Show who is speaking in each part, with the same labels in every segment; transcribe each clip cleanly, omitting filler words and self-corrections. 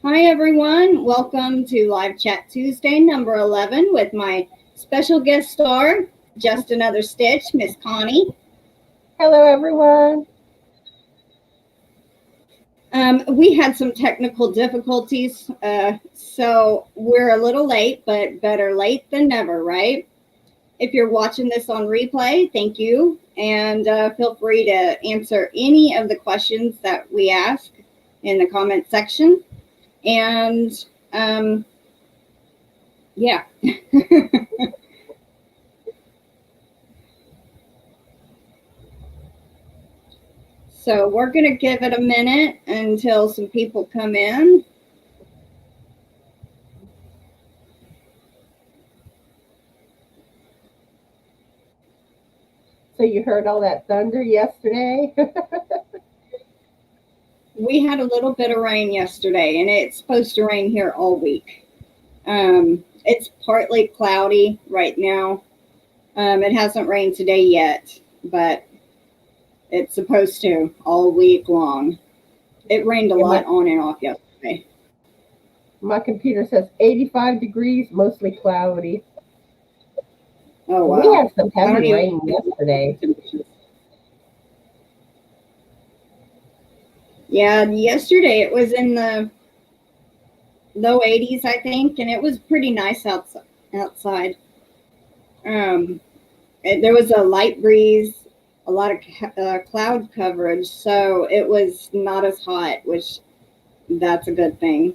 Speaker 1: Hi, everyone. Welcome to Live Chat Tuesday, number 11, with my special guest star, Just Another Stitch, Miss Connie.
Speaker 2: Hello, everyone.
Speaker 1: We had some technical difficulties, so we're a little late, but better late than never, right? If you're watching this on replay, thank you, and feel free to answer any of the questions that we ask in the comment section. And yeah. So we're going to give it a minute until some people come in.
Speaker 2: So you heard all that thunder yesterday?
Speaker 1: We had a little bit of rain yesterday, and it's supposed to rain here all week. It's partly cloudy right now. It hasn't rained today yet, but it's supposed to all week long. It rained a lot on and off yesterday.
Speaker 2: My computer says 85 degrees, mostly cloudy.
Speaker 1: Oh, wow.
Speaker 2: We had some heavy rain yesterday.
Speaker 1: Yeah, yesterday it was in the low 80s, I think, and it was pretty nice outside. There was a light breeze, a lot of cloud coverage, so it was not as hot, which that's a good thing.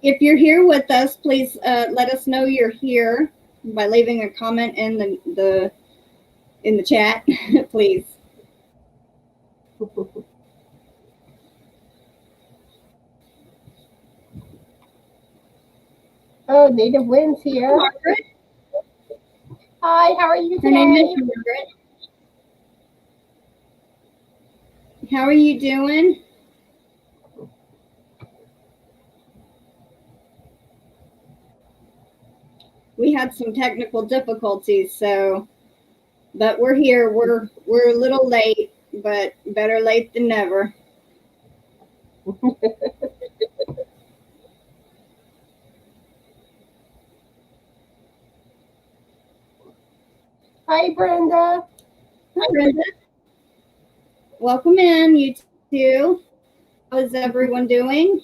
Speaker 1: If you're here with us, please let us know you're here by leaving a comment in the chat, please.
Speaker 2: Oh, Native Wind's here.
Speaker 1: Margaret.
Speaker 2: Hi, how are you today?
Speaker 1: Her name is Margaret. How are you doing? We had some technical difficulties, but we're here. We're a little late, but better late than never.
Speaker 2: Hi, Brenda.
Speaker 1: Hi, Brenda. Welcome in, you two. How is everyone doing?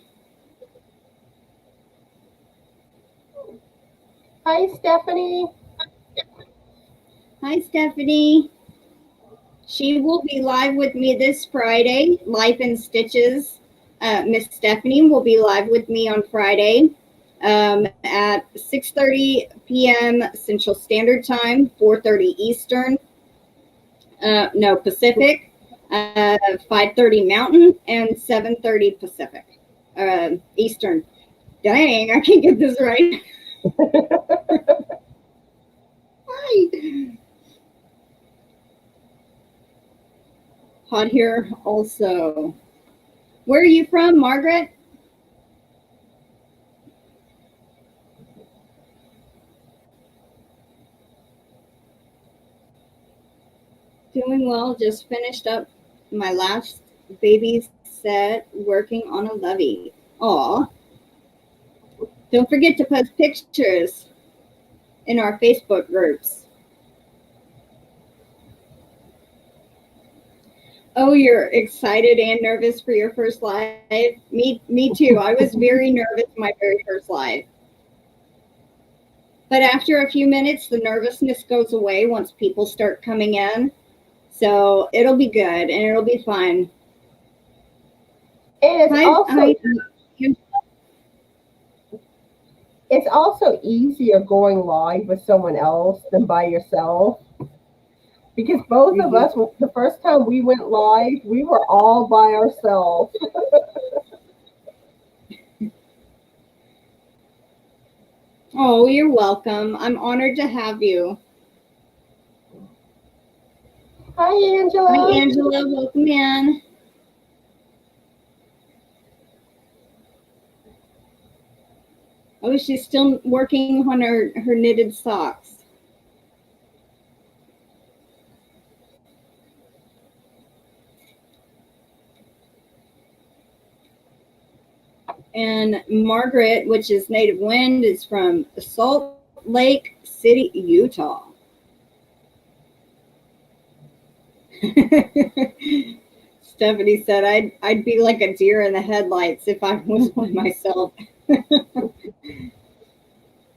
Speaker 2: Hi, Stephanie.
Speaker 1: Hi, Stephanie. She will be live with me this Friday, Life in Stitches. Miss Stephanie will be live with me on Friday at 6:30 p.m. Central Standard Time, 4:30 Eastern. No, Pacific, 5:30 Mountain, and 7:30 Pacific, Eastern. Dang, I can't get this right. Hi. Hot here also. Where are you from, Margaret? Doing well. Just finished up my last baby set working on a lovey. Aw. Don't forget to post pictures in our Facebook groups. Oh, you're excited and nervous for your first live? Me too. I was very nervous my very first live. But after a few minutes, the nervousness goes away once people start coming in. So it'll be good and it'll be fun.
Speaker 2: It's also easier going live with someone else than by yourself. Because both of us, the first time we went live, we were all by ourselves.
Speaker 1: Oh, you're welcome. I'm honored to have you.
Speaker 2: Hi, Angela.
Speaker 1: Hi, Angela. Welcome in. Oh, she's still working on her knitted socks. And Margaret, which is Native Wind, is from Salt Lake City, Utah. Stephanie said, I'd be like a deer in the headlights if I was by myself.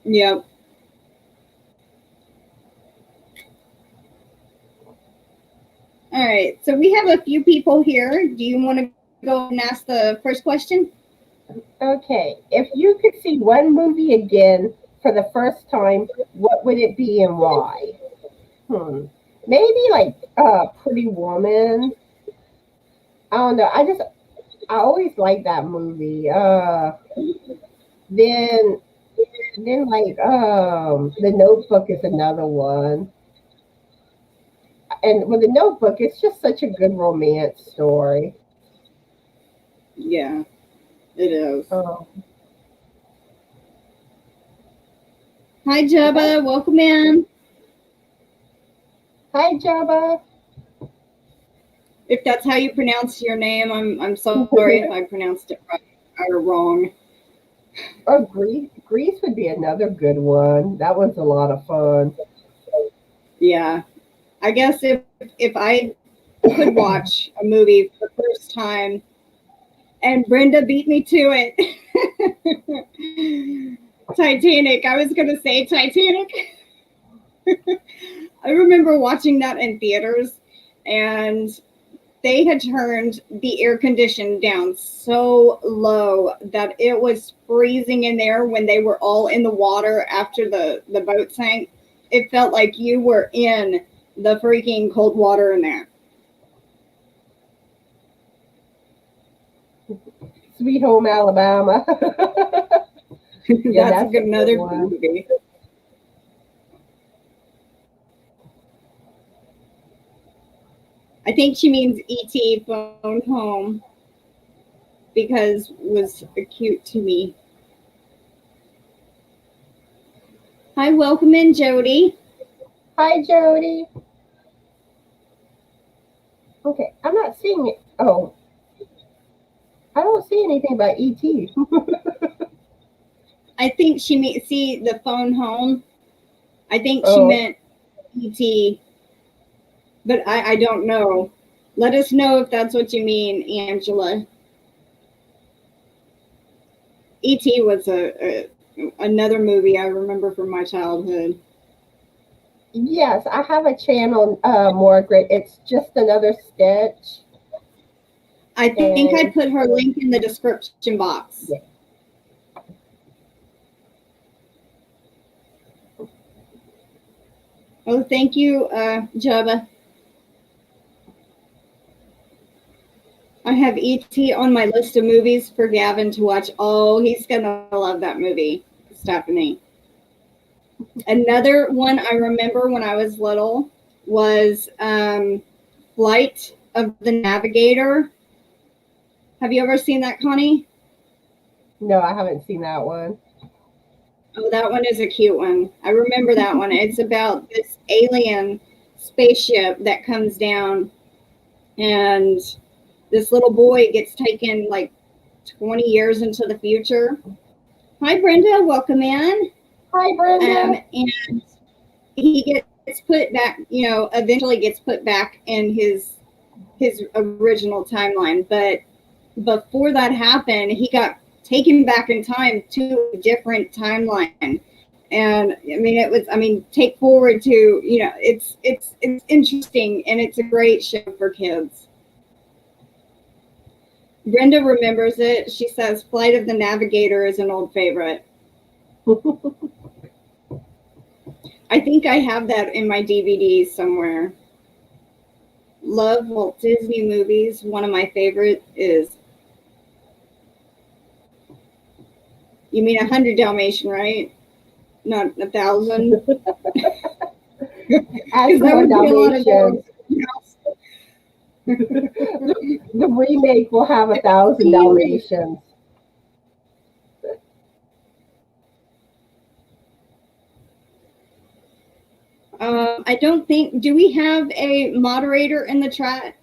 Speaker 1: Yep. All right, so we have a few people here. Do you want to go and ask the first question?
Speaker 2: Okay, if you could see one movie again for the first time, what would it be and why? Maybe like Pretty Woman. I don't know. I always like that movie. Then like The Notebook is another one. And with The Notebook, it's just such a good romance story.
Speaker 1: Yeah, it is. Hi, Jabba. Welcome in.
Speaker 2: Hi, Jabba.
Speaker 1: If that's how you pronounce your name, I'm sorry if I pronounced it right or wrong.
Speaker 2: Oh, Grease would be another good one. That was a lot of fun.
Speaker 1: Yeah, I guess if I could watch a movie for the first time, and Brenda beat me to it. Titanic. I was gonna say Titanic. I remember watching that in theaters, and they had turned the air condition down so low that it was freezing in there when they were all in the water after the boat sank. It felt like you were in the freaking cold water in there.
Speaker 2: Sweet Home Alabama.
Speaker 1: Yeah, that's another movie. I think she means E.T. Phone Home because it was cute to me. Hi, welcome in, Jody.
Speaker 2: Hi, Jody. Okay, I'm not seeing it. Oh, I don't see anything about E.T.
Speaker 1: I think she meant, see the phone home. I think she meant E.T., but I don't know. Let us know if that's what you mean, Angela. E.T. was another movie I remember from my childhood.
Speaker 2: Yes, I have a channel, Margaret. It's Just Another Sketch.
Speaker 1: I think I put her link in the description box.
Speaker 2: Yeah.
Speaker 1: Oh, thank you, Jabba. I have E.T. on my list of movies for Gavin to watch. Oh, he's going to love that movie, Stephanie. Another one I remember when I was little was Flight of the Navigator. Have you ever seen that, Connie?
Speaker 2: No, I haven't seen that one.
Speaker 1: Oh, that one is a cute one. I remember that one. It's about this alien spaceship that comes down, and this little boy gets taken like 20 years into the future. Hi, Brenda. Welcome in.
Speaker 2: Hi, Brenda.
Speaker 1: And he gets put back, eventually gets put back in his original timeline. But before that happened, he got taken back in time to a different timeline. And take forward to, it's interesting, and it's a great show for kids. Brenda remembers it. She says Flight of the Navigator is an old favorite. I think I have that in my DVDs somewhere. Love Walt Disney movies. One of my favorite is, you mean 100 Dalmatian, right? Not 1,000.
Speaker 2: As more Dalmatians. The remake will have 1,000 Dalmatians.
Speaker 1: I don't think. Do we have a moderator in the chat?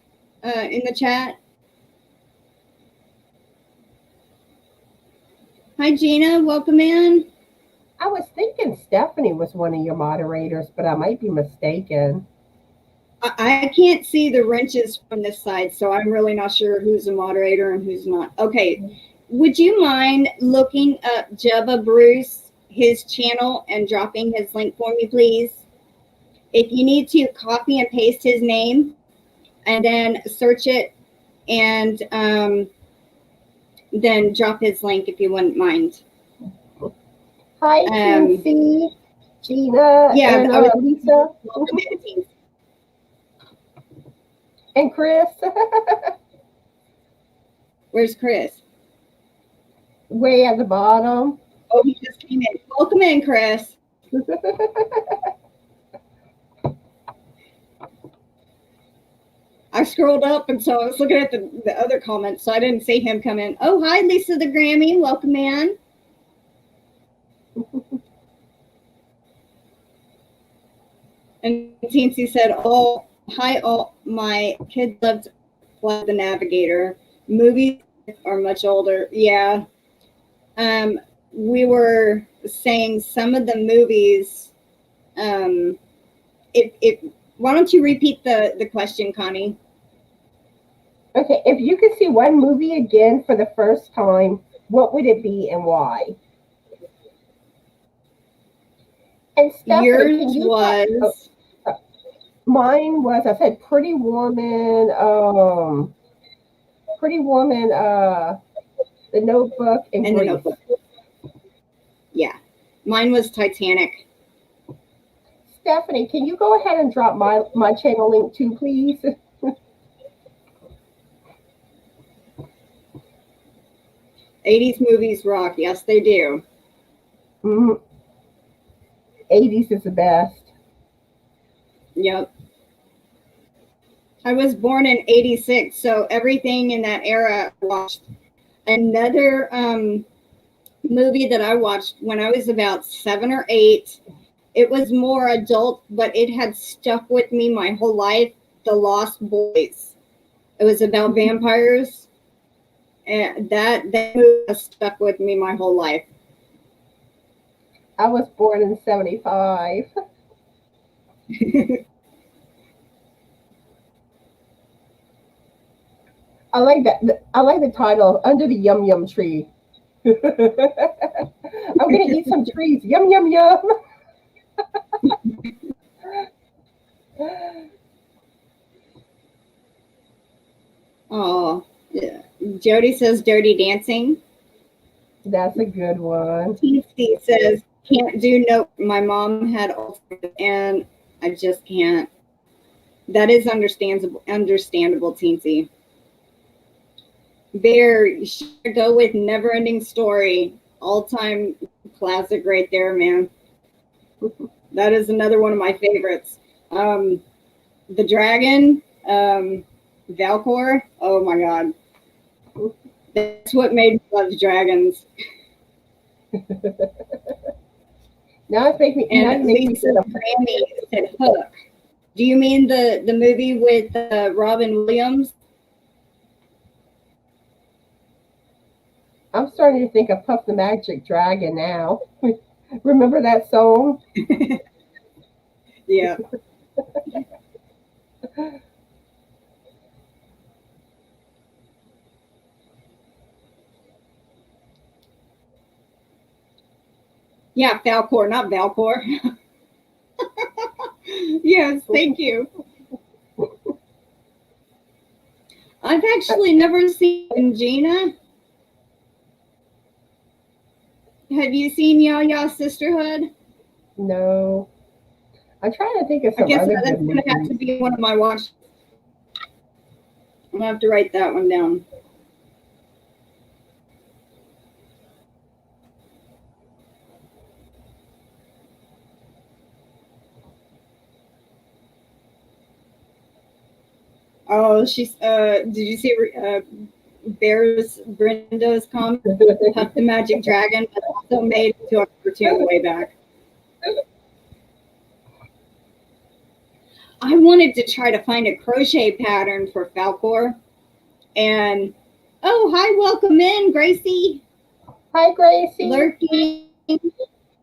Speaker 1: Hi, Gina. Welcome in.
Speaker 2: I was thinking Stephanie was one of your moderators, but I might be mistaken.
Speaker 1: I can't see the wrenches from this side, so I'm really not sure who's a moderator and who's not. Okay. Would you mind looking up Jubba Bruce, his channel, and dropping his link for me, please? If you need to, copy and paste his name and then search it and then drop his link if you wouldn't mind.
Speaker 2: Hi, Tinsy, Gina,
Speaker 1: yeah,
Speaker 2: and Lisa, and Chris.
Speaker 1: Where's Chris?
Speaker 2: Way at the bottom.
Speaker 1: Oh, he just came in. Welcome in, Chris. I scrolled up, and so I was looking at the other comments, so I didn't see him come in. Oh, hi, Lisa the Grammy. Welcome in. And Teensy said, "Oh, hi, all my kids loved Flight the Navigator. Movies are much older." Yeah. We were saying some of the movies. Why don't you repeat the question, Connie?
Speaker 2: Okay, if you could see one movie again for the first time, what would it be and why? And Stephanie,
Speaker 1: yours was.
Speaker 2: Mine was, I said, Pretty Woman, The Notebook, and
Speaker 1: The Notebook. Yeah, mine was Titanic.
Speaker 2: Stephanie, can you go ahead and drop my channel link too, please?
Speaker 1: '80s movies rock. Yes, they do.
Speaker 2: 80s is the best.
Speaker 1: Yep. I was born in '86, so everything in that era I watched. Another movie that I watched when I was about 7 or 8. It was more adult, but it had stuck with me my whole life. The Lost Boys. It was about vampires, and that movie has stuck with me my whole life.
Speaker 2: I was born in 75. I like that. I like the title, Under the Yum Yum Tree. I'm gonna eat some trees. Yum yum yum.
Speaker 1: Oh, yeah. Jody says Dirty Dancing.
Speaker 2: That's a good one.
Speaker 1: TC says can't do no. My mom had Alzheimer's and I just can't. That is understandable, Teensy. Bear, you should go with Never Ending Story. All-time classic right there, man. That is another one of my favorites. The Dragon, Valcor. Oh my God. That's what made me love dragons.
Speaker 2: Now it's making me.
Speaker 1: And Lisa Grammy said Hook. Do you mean the movie with Robin Williams?
Speaker 2: I'm starting to think of Puff the Magic Dragon now. Remember that song?
Speaker 1: Yeah. Yeah, Falcor, not Valcor. Yes, thank you. I've actually never seen Gina. Have you seen Yaya Sisterhood?
Speaker 2: No. I'm trying to think of some
Speaker 1: I guess
Speaker 2: other
Speaker 1: that's going to have to be one of my watch. I'm going to have to write that one down. Oh, she's. Did you see Brenda's comment? Puff the Magic Dragon was also made into a cartoon way back. I wanted to try to find a crochet pattern for Falcor, and oh, hi, welcome in, Gracie.
Speaker 2: Hi, Gracie.
Speaker 1: Lurking.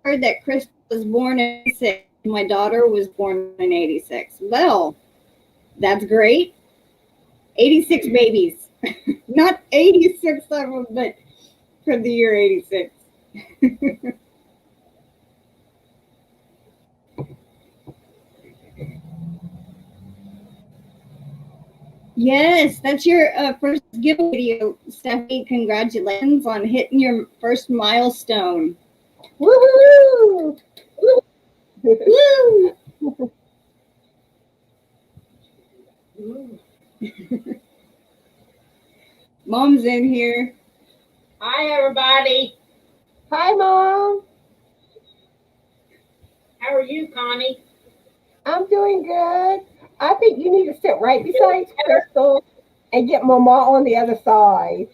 Speaker 1: Heard that Chris was born in 86. My daughter was born in 86. Well, that's great. 86 babies. Not 86 of them, but for the year 86. Yes, that's your first giveaway video, Stephanie. Congratulations on hitting your first milestone.
Speaker 2: Woohoo!
Speaker 1: Woo! Mom's in here.
Speaker 3: Hi, everybody.
Speaker 2: Hi, Mom.
Speaker 3: How are you, Connie?
Speaker 2: I'm doing good. I think you need to sit right beside Crystal and get Mama on the other side.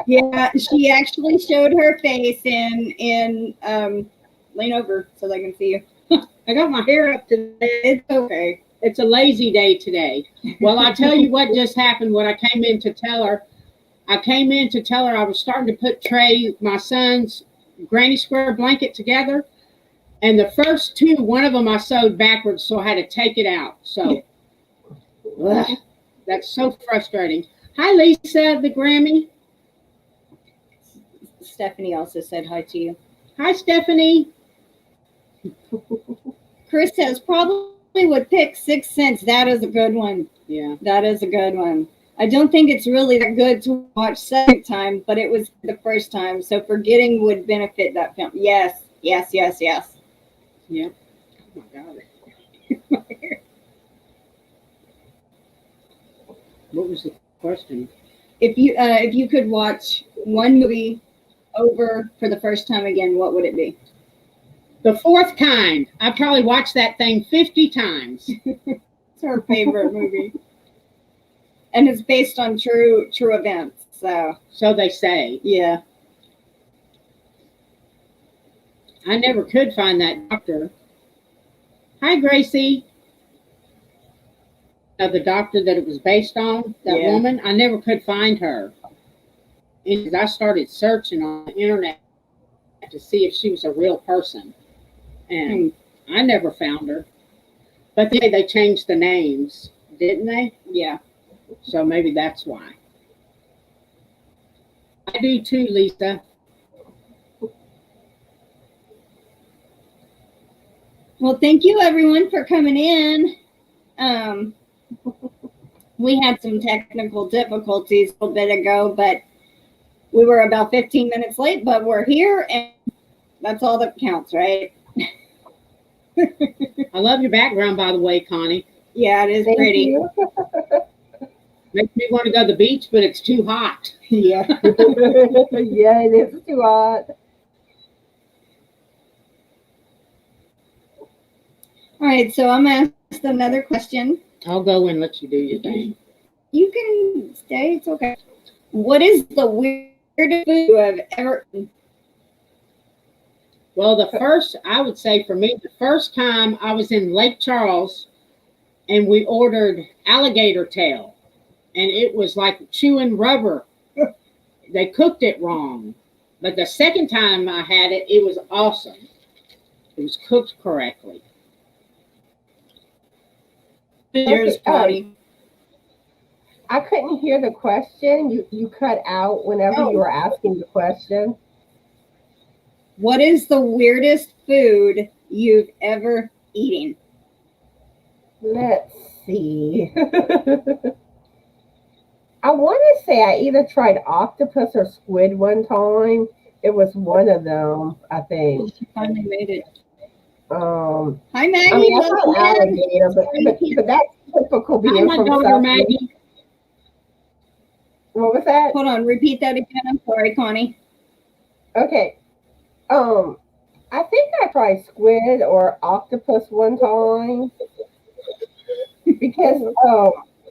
Speaker 1: Yeah, she actually showed her face in lean over so they can see you.
Speaker 3: I got my hair up today.
Speaker 1: It's okay.
Speaker 3: It's a lazy day today. Well, I'll tell you what just happened when I came in to tell her. I came in to tell her I was starting to put Trey, my son's granny square blanket together. And the first two, one of them I sewed backwards, so I had to take it out. So that's so frustrating. Hi, Lisa, the Grammy.
Speaker 1: Stephanie also said hi to you.
Speaker 3: Hi, Stephanie.
Speaker 1: Chris says probably would pick 6 cents. That is a good one.
Speaker 3: Yeah.
Speaker 1: That is a good one. I don't think it's really that good to watch second time, but it was the first time. So forgetting would benefit that film. Yes, yes, yes, yes.
Speaker 3: Yep. Oh my God. What was the question?
Speaker 1: If you could watch one movie over for the first time again, what would it be?
Speaker 3: The Fourth Kind. I probably watched that thing 50 times.
Speaker 1: It's her favorite movie. And it's based on true events.
Speaker 3: So they say.
Speaker 1: Yeah.
Speaker 3: I never could find that doctor. Hi, Gracie. The doctor that it was based on, that woman, I never could find her. And I started searching on the internet to see if she was a real person. And I never found her. But they changed the names, didn't they?
Speaker 1: Yeah.
Speaker 3: So maybe that's why. I do too, Lisa.
Speaker 1: Well, thank you everyone for coming in. We had some technical difficulties a little bit ago, but we were about 15 minutes late, but we're here and that's all that counts, right?
Speaker 3: I love your background, by the way, Connie.
Speaker 1: Yeah, it is pretty.
Speaker 3: Makes me want to go to the beach, but it's too hot.
Speaker 1: Yeah.
Speaker 2: Yeah, it is too hot.
Speaker 1: All right, so I'm going to ask another question.
Speaker 3: I'll go and let you do your thing.
Speaker 1: You can stay, it's okay. What is the weirdest food you have ever eaten?
Speaker 3: Well, I would say for me, the first time I was in Lake Charles and we ordered alligator tail and it was like chewing rubber. They cooked it wrong. But the second time I had it, it was awesome. It was cooked correctly.
Speaker 1: Yours, Connie.
Speaker 2: I couldn't hear the question. You cut out whenever you were asking the question.
Speaker 1: What is the weirdest food you've ever eaten?
Speaker 2: Let's see. I want to say I either tried octopus or squid one time. It was one of them, I think.
Speaker 1: She finally made it.
Speaker 2: Hi,
Speaker 1: Maggie.
Speaker 2: I mean, I thought alligator, but that's typical being from
Speaker 3: daughter, Maggie.
Speaker 2: What was that?
Speaker 1: Hold on, repeat that again. I'm sorry, Connie.
Speaker 2: Okay. I think I tried squid or octopus one time because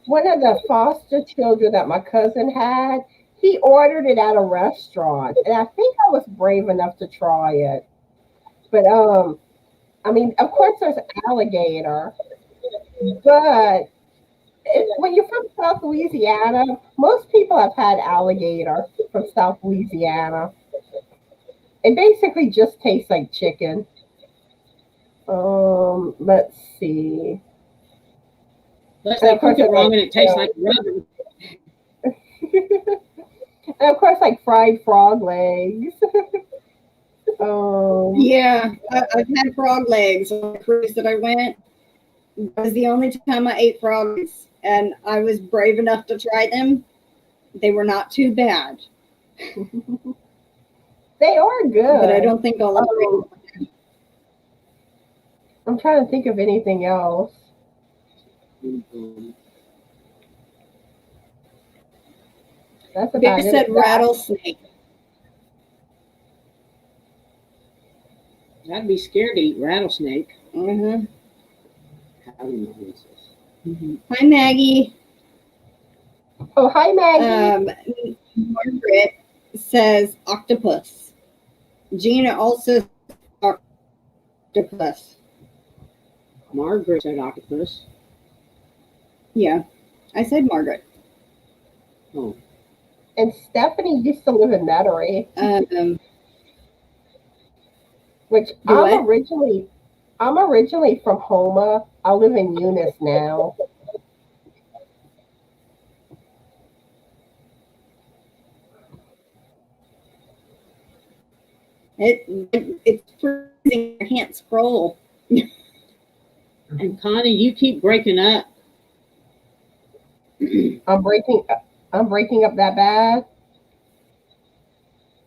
Speaker 2: one of the foster children that my cousin had, he ordered it at a restaurant, and I think I was brave enough to try it. But I mean, of course, there's alligator, but When you're from South Louisiana, most people have had alligator from South Louisiana. It basically just tastes like chicken. Let's see.
Speaker 3: Unless they cook it wrong and it tastes like rubber.
Speaker 2: And of course, like fried frog legs.
Speaker 1: Yeah, I've had frog legs on the cruise that I went. It was the only time I ate frogs, and I was brave enough to try them. They were not too bad.
Speaker 2: They are good.
Speaker 1: But I don't think I'll ever eat them.
Speaker 2: I'm trying to think of anything else. That's about
Speaker 1: They
Speaker 2: it.
Speaker 1: said rattlesnake.
Speaker 3: I'd be scared to eat rattlesnake.
Speaker 1: Mm-hmm.
Speaker 3: Mm-hmm.
Speaker 1: Hi, Maggie.
Speaker 2: Oh, hi, Maggie.
Speaker 1: Margaret says octopus. Gina also says octopus.
Speaker 3: Margaret said octopus.
Speaker 1: Yeah, I said Margaret.
Speaker 3: Oh.
Speaker 2: And Stephanie used to live in Metairie, which I'm originally from Houma. I live in Eunice now.
Speaker 1: It's freezing. I can't scroll.
Speaker 3: And Connie, you keep breaking up.
Speaker 2: I'm breaking up that bad.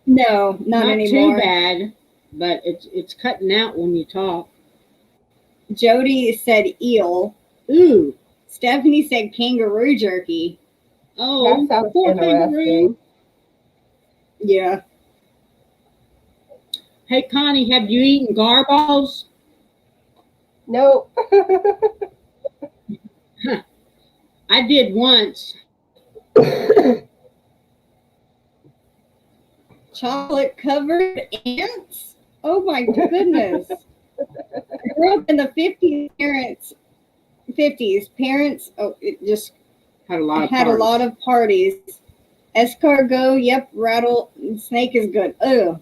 Speaker 1: No, not anymore.
Speaker 3: Too bad, but it's cutting out when you talk.
Speaker 1: Jody said eel.
Speaker 3: Ooh.
Speaker 1: Stephanie said kangaroo jerky.
Speaker 3: Oh,
Speaker 2: that sounds
Speaker 3: poor
Speaker 2: interesting.
Speaker 3: kangaroo.
Speaker 1: Yeah.
Speaker 3: Hey, Connie, have you eaten garballs?
Speaker 2: Nope.
Speaker 3: I did once.
Speaker 1: Chocolate covered ants? Oh my goodness. I grew up in the 50s. Parents it just
Speaker 3: Had a lot
Speaker 1: of parties. Escargot, yep, rattlesnake is good. Ugh.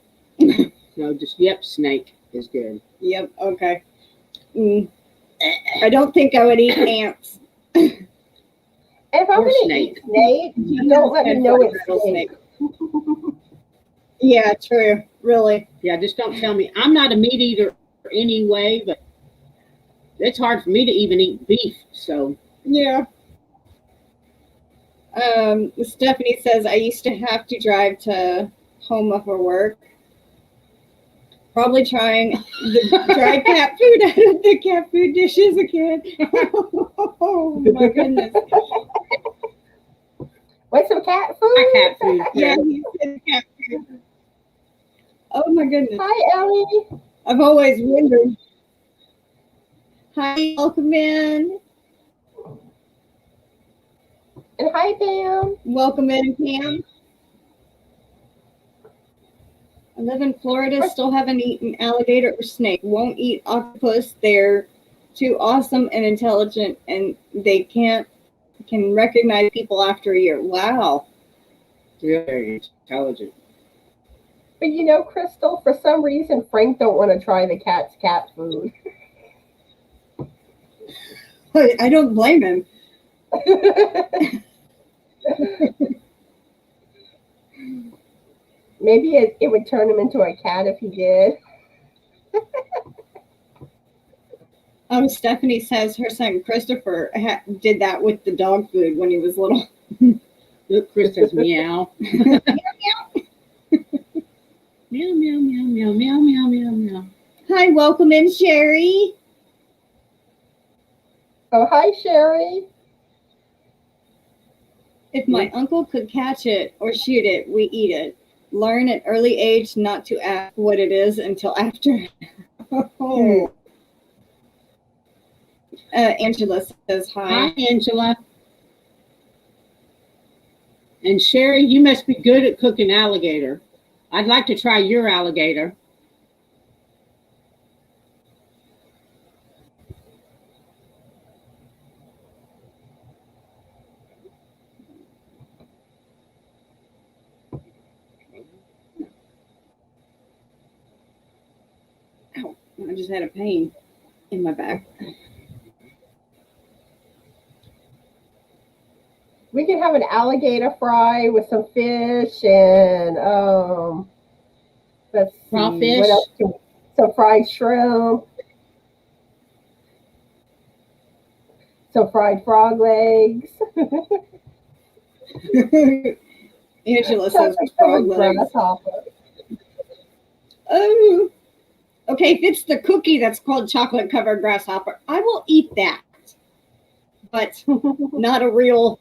Speaker 3: No, just yep, snake is good.
Speaker 1: Yep, okay. I don't think I would eat ants.
Speaker 2: If I'm going to eat snake, don't let me know it's snake.
Speaker 1: Yeah, true. Really.
Speaker 3: Yeah, just don't tell me. I'm not a meat eater anyway, but it's hard for me to even eat beef. So
Speaker 1: yeah. Stephanie says I used to have to drive to Houma for work. Probably trying the dry cat food out of the cat food dish as a kid. Oh my goodness.
Speaker 2: What's some cat food?
Speaker 3: Cat food.
Speaker 1: Yeah, he said cat food. Oh my goodness.
Speaker 2: Hi, Ellie.
Speaker 1: I've always wondered. Hi, welcome in.
Speaker 2: And hi, Pam.
Speaker 1: Welcome in, Pam. I live in Florida, still haven't eaten alligator or snake. Won't eat octopus. They're too awesome and intelligent, and they can recognize people after a year. Wow.
Speaker 3: Very intelligent.
Speaker 2: But you know, Crystal, for some reason, Frank don't want to try the cat's cat food.
Speaker 1: I don't blame him.
Speaker 2: Maybe it would turn him into a cat if he did.
Speaker 1: Stephanie says her son Christopher did that with the dog food when he was little.
Speaker 3: Look, Chris says meow. Meow, meow, meow, meow, meow, meow, meow, meow.
Speaker 1: Hi, welcome in, Sherry.
Speaker 2: Oh, hi, Sherry.
Speaker 1: If my uncle could catch it or shoot it, we eat it. Learn at early age not to ask what it is until after. Oh. Angela says hi.
Speaker 3: Hi, Angela. And Sherry, you must be good at cooking alligator. I'd like to try your alligator.
Speaker 1: Ow, I just had a pain in my back.
Speaker 2: We can have an alligator fry with some fish and let's see,
Speaker 3: Crawfish.
Speaker 2: what else? Some fried shrimp, some fried frog legs.
Speaker 1: Angela says frog legs.
Speaker 2: Grasshopper.
Speaker 1: Oh, okay. If it's the cookie that's called chocolate covered grasshopper, I will eat that, but not a real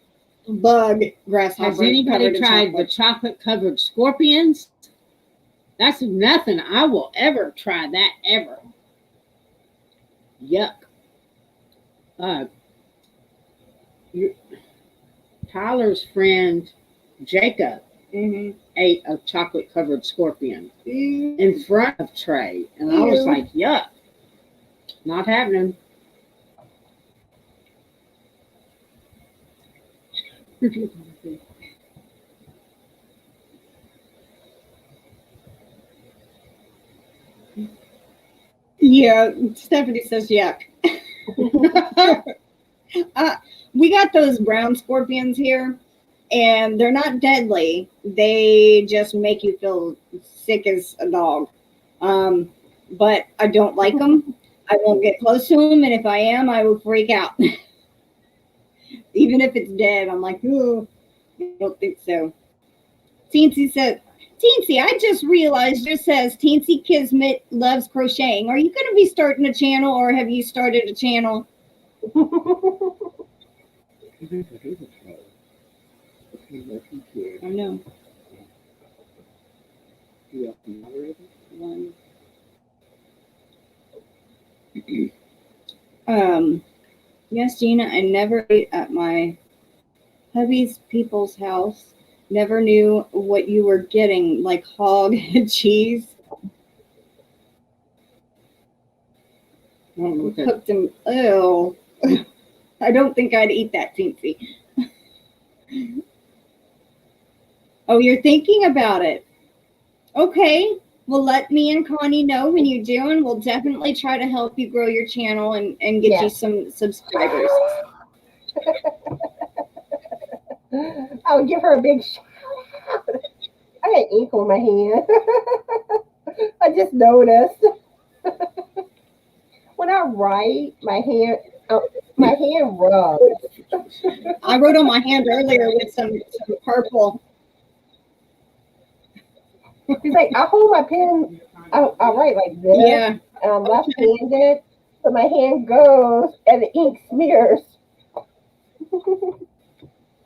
Speaker 1: bug grasshopper.
Speaker 3: Has anybody tried the chocolate covered scorpions? That's nothing. I will ever try that ever. Yuck. Tyler's friend Jacob ate a chocolate covered scorpion in front of Trey, and I was like, yuck, not happening.
Speaker 1: Yeah, Stephanie says yuck. We got those brown scorpions here, and they're not deadly. They just make you feel sick as a dog. But I don't like them. I won't get close to them, and if I am, I will freak out. Even if it's dead, I'm like, oh, I don't think so. Teensy said, Teensy, I just realized it says Teensy Kismet loves crocheting. Are you going to be starting a channel, or have you started a channel? I know. Yes, Gina, I never ate at my hubby's people's house. Never knew what you were getting, like hog and cheese. Cooked them. Oh, I don't think I'd eat that, Teensy. Oh, you're thinking about it. Okay. Well, let me and Connie know when you do, and we'll definitely try to help you grow your channel and get you some subscribers.
Speaker 2: I'll give her a big shout out. I got ink on my hand. I just noticed. When I write, my hand rubs.
Speaker 1: I wrote on my hand earlier with some purple.
Speaker 2: He's like, I hold my pen, I write like this.
Speaker 1: Yeah.
Speaker 2: And I'm left-handed, so my hand goes and the ink smears.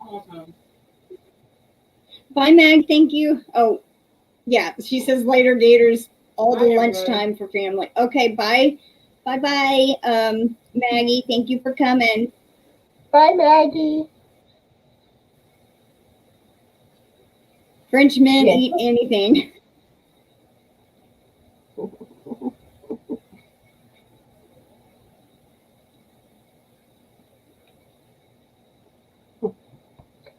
Speaker 3: Awesome.
Speaker 1: Bye, Mag. Thank you. Oh, yeah. She says later, Gators. All the lunchtime for family. Okay. Bye. Bye. Maggie. Thank you for coming.
Speaker 2: Bye, Maggie.
Speaker 1: Frenchmen eat anything.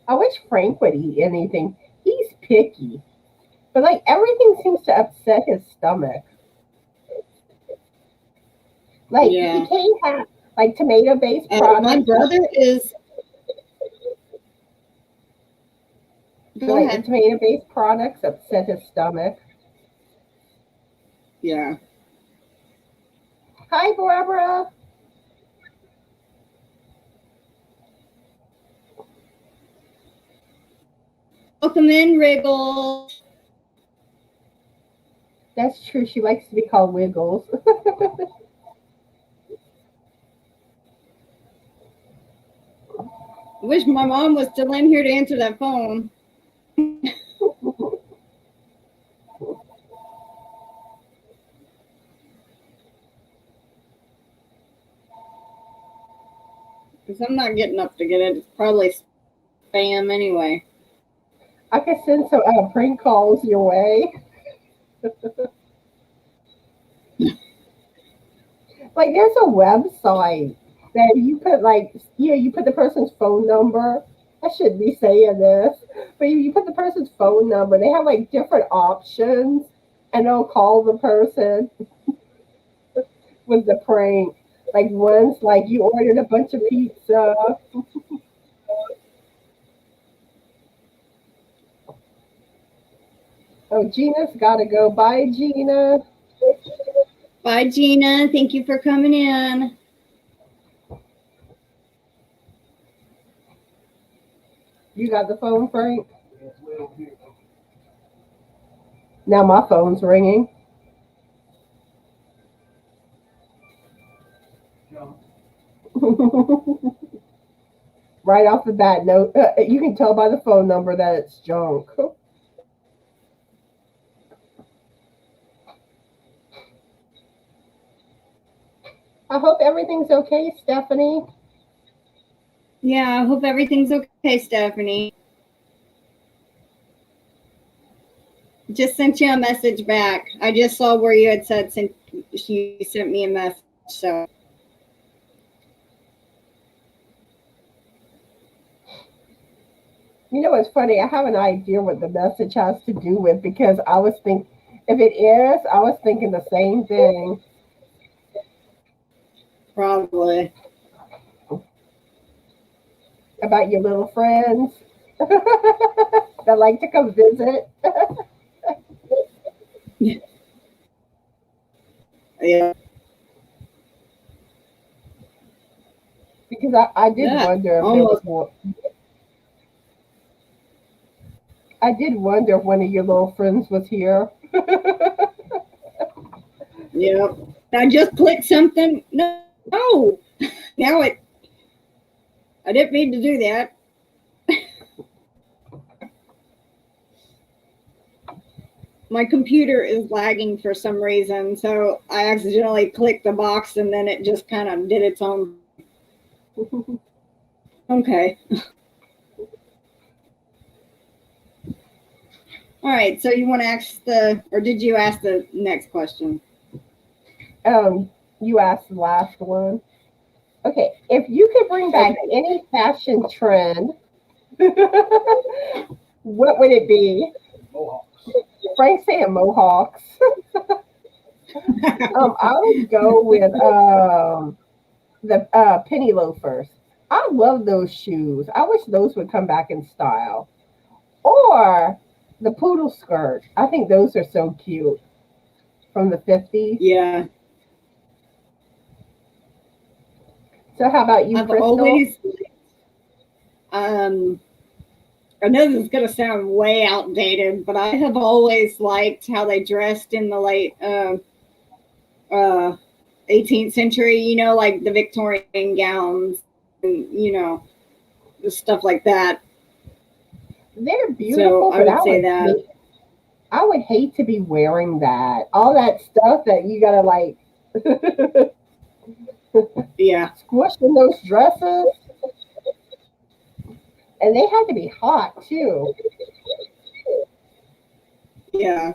Speaker 2: I wish Frank would eat anything. He's picky. But like everything seems to upset his stomach. Like he can't have like tomato-based products.
Speaker 1: My brother is. Go
Speaker 2: like
Speaker 1: ahead.
Speaker 2: Tomato-based products upset his stomach.
Speaker 1: Yeah.
Speaker 2: Hi, Barbara.
Speaker 1: Welcome in, Wriggles.
Speaker 2: That's true. She likes to be called Wiggles.
Speaker 1: I wish my mom was still in here to answer that phone. Because I'm not getting up to get it. It's probably spam anyway.
Speaker 2: I can send some prank calls your way. Like there's a website that you put you put the person's phone number. I shouldn't be saying this, but you put the person's phone number. They have like different options, and they'll call the person. was the prank. Like once, like you ordered a bunch of pizza. Oh, Gina's got to go. Bye, Gina.
Speaker 1: Bye, Gina. Thank you for coming in.
Speaker 2: You got the phone, Frank? Now my phone's ringing. Right off the bat, no, you can tell by the phone number that it's junk. I hope everything's okay, Stephanie.
Speaker 1: Yeah, I hope everything's okay, Stephanie. Just sent you a message back. I just saw where you had said you sent me a message. So
Speaker 2: You know what's funny? I have an idea what the message has to do with, because I was thinking, if it is, I was thinking the same thing.
Speaker 1: probably.
Speaker 2: About your little friends that like to come visit.
Speaker 1: Yeah.
Speaker 2: Because I did wonder if there was more. I did wonder if one of your little friends was here.
Speaker 1: Yeah. I just clicked something. No. Now I didn't mean to do that. My computer is lagging for some reason, so I accidentally clicked the box and then it just kind of did its own. Okay. All right, so you want to ask or did you ask the next question?
Speaker 2: You asked the last one. Okay, if you could bring back any fashion trend, what would it be? Frank saying mohawks. I would go with the penny loafers. I love those shoes. I wish those would come back in style. Or the poodle skirt. I think those are so cute from the 50s.
Speaker 1: Yeah.
Speaker 2: So how about you,
Speaker 1: I've
Speaker 2: Crystal?
Speaker 1: always, I know this is going to sound way outdated, but I have always liked how they dressed in the late 18th century, you know, like the Victorian gowns and, you know, stuff like that.
Speaker 2: They're beautiful,
Speaker 1: so I would say that.
Speaker 2: I would hate to be wearing that. All that stuff that you gotta like
Speaker 1: Yeah.
Speaker 2: squish in those dresses. And they had to be hot too.
Speaker 1: Yeah.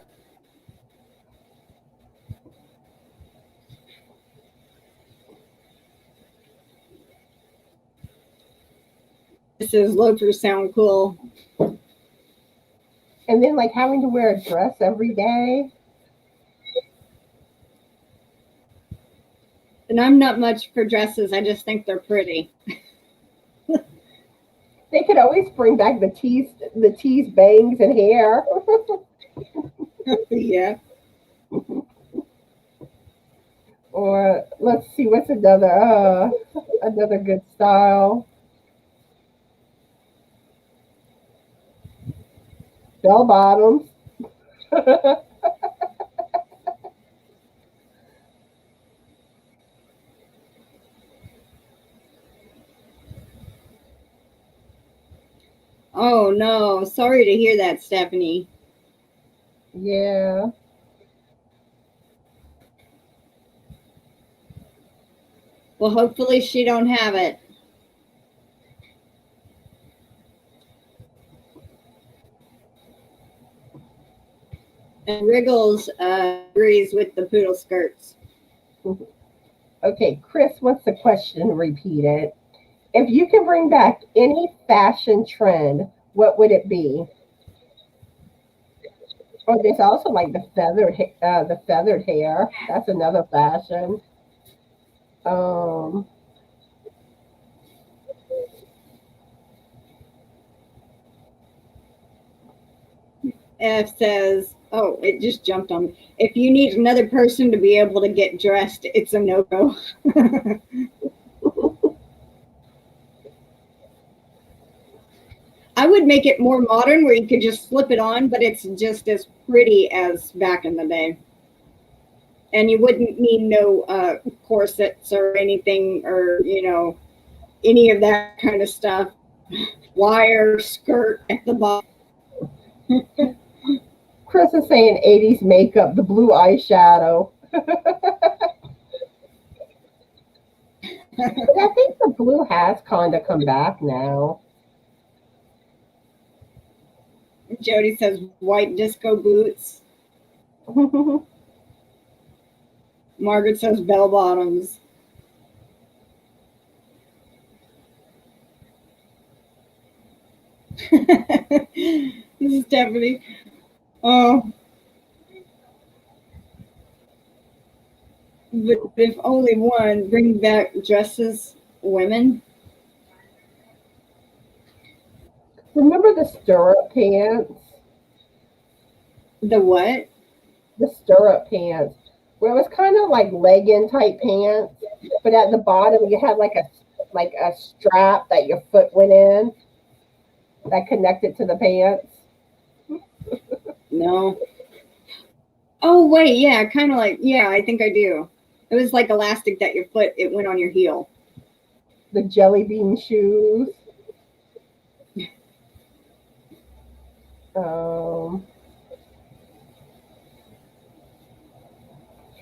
Speaker 1: This is loafers sound cool.
Speaker 2: And then like having to wear a dress every day.
Speaker 1: And I'm not much for dresses. I just think they're pretty.
Speaker 2: They could always bring back the teased bangs and hair.
Speaker 1: Yeah.
Speaker 2: Or let's see, what's another good style? Bell bottoms.
Speaker 1: Oh no. Sorry to hear that, Stephanie.
Speaker 2: Yeah.
Speaker 1: Well, hopefully she don't have it. And Wriggles agrees with the poodle skirts.
Speaker 2: Okay, Chris wants the question repeated. If you can bring back any fashion trend, what would it be? Oh, there's also like the feathered hair. That's another fashion. Um,
Speaker 1: F says, oh, it just jumped on me. If you need another person to be able to get dressed, it's a no-go. I would make it more modern where you could just slip it on, but it's just as pretty as back in the day. And you wouldn't need no corsets or anything, or, you know, any of that kind of stuff. Wire skirt at the bottom.
Speaker 2: Chris is saying 80s makeup, the blue eyeshadow. But I think the blue has kind of come back now.
Speaker 1: Jody says white disco boots. Margaret says bell bottoms. This is Stephanie. Oh. But if only one, bring back dresses, women.
Speaker 2: Remember the stirrup pants?
Speaker 1: The what?
Speaker 2: The stirrup pants, where it was kind of like legging type pants, but at the bottom you had like a strap that your foot went in that connected to the pants.
Speaker 1: No. Oh wait, yeah, kind of like, yeah, I think I do. It was like elastic that your foot, it went on your heel.
Speaker 2: The jelly bean shoes.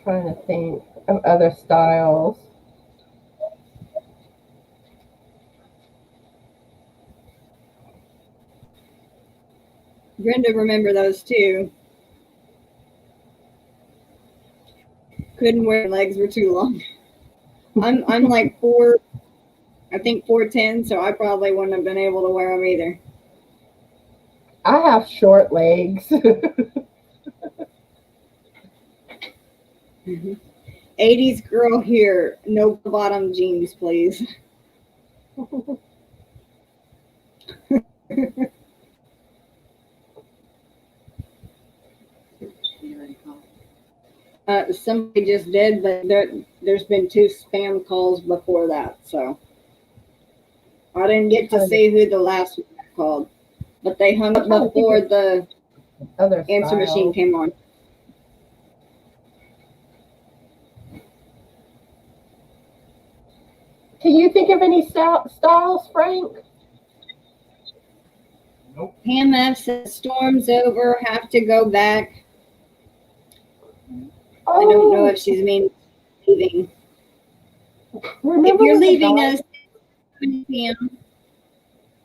Speaker 2: Trying to think of other styles.
Speaker 1: Brenda remember those too. Couldn't wear, legs were too long. I'm like 4'10", so I probably wouldn't have been able to wear them either.
Speaker 2: I have short legs.
Speaker 1: 80s girl here, no bottom jeans, please. Somebody just did, but there's been 2 spam calls before that, so I didn't get to see who the last one called, but they hung up before the
Speaker 2: other
Speaker 1: answer machine came on.
Speaker 2: Can you think of any styles, Frank?
Speaker 1: Nope. Pam F says storm's over, have to go back. Oh. I don't know if she's leaving.
Speaker 2: Remember
Speaker 1: if you're leaving us, 7 p.m.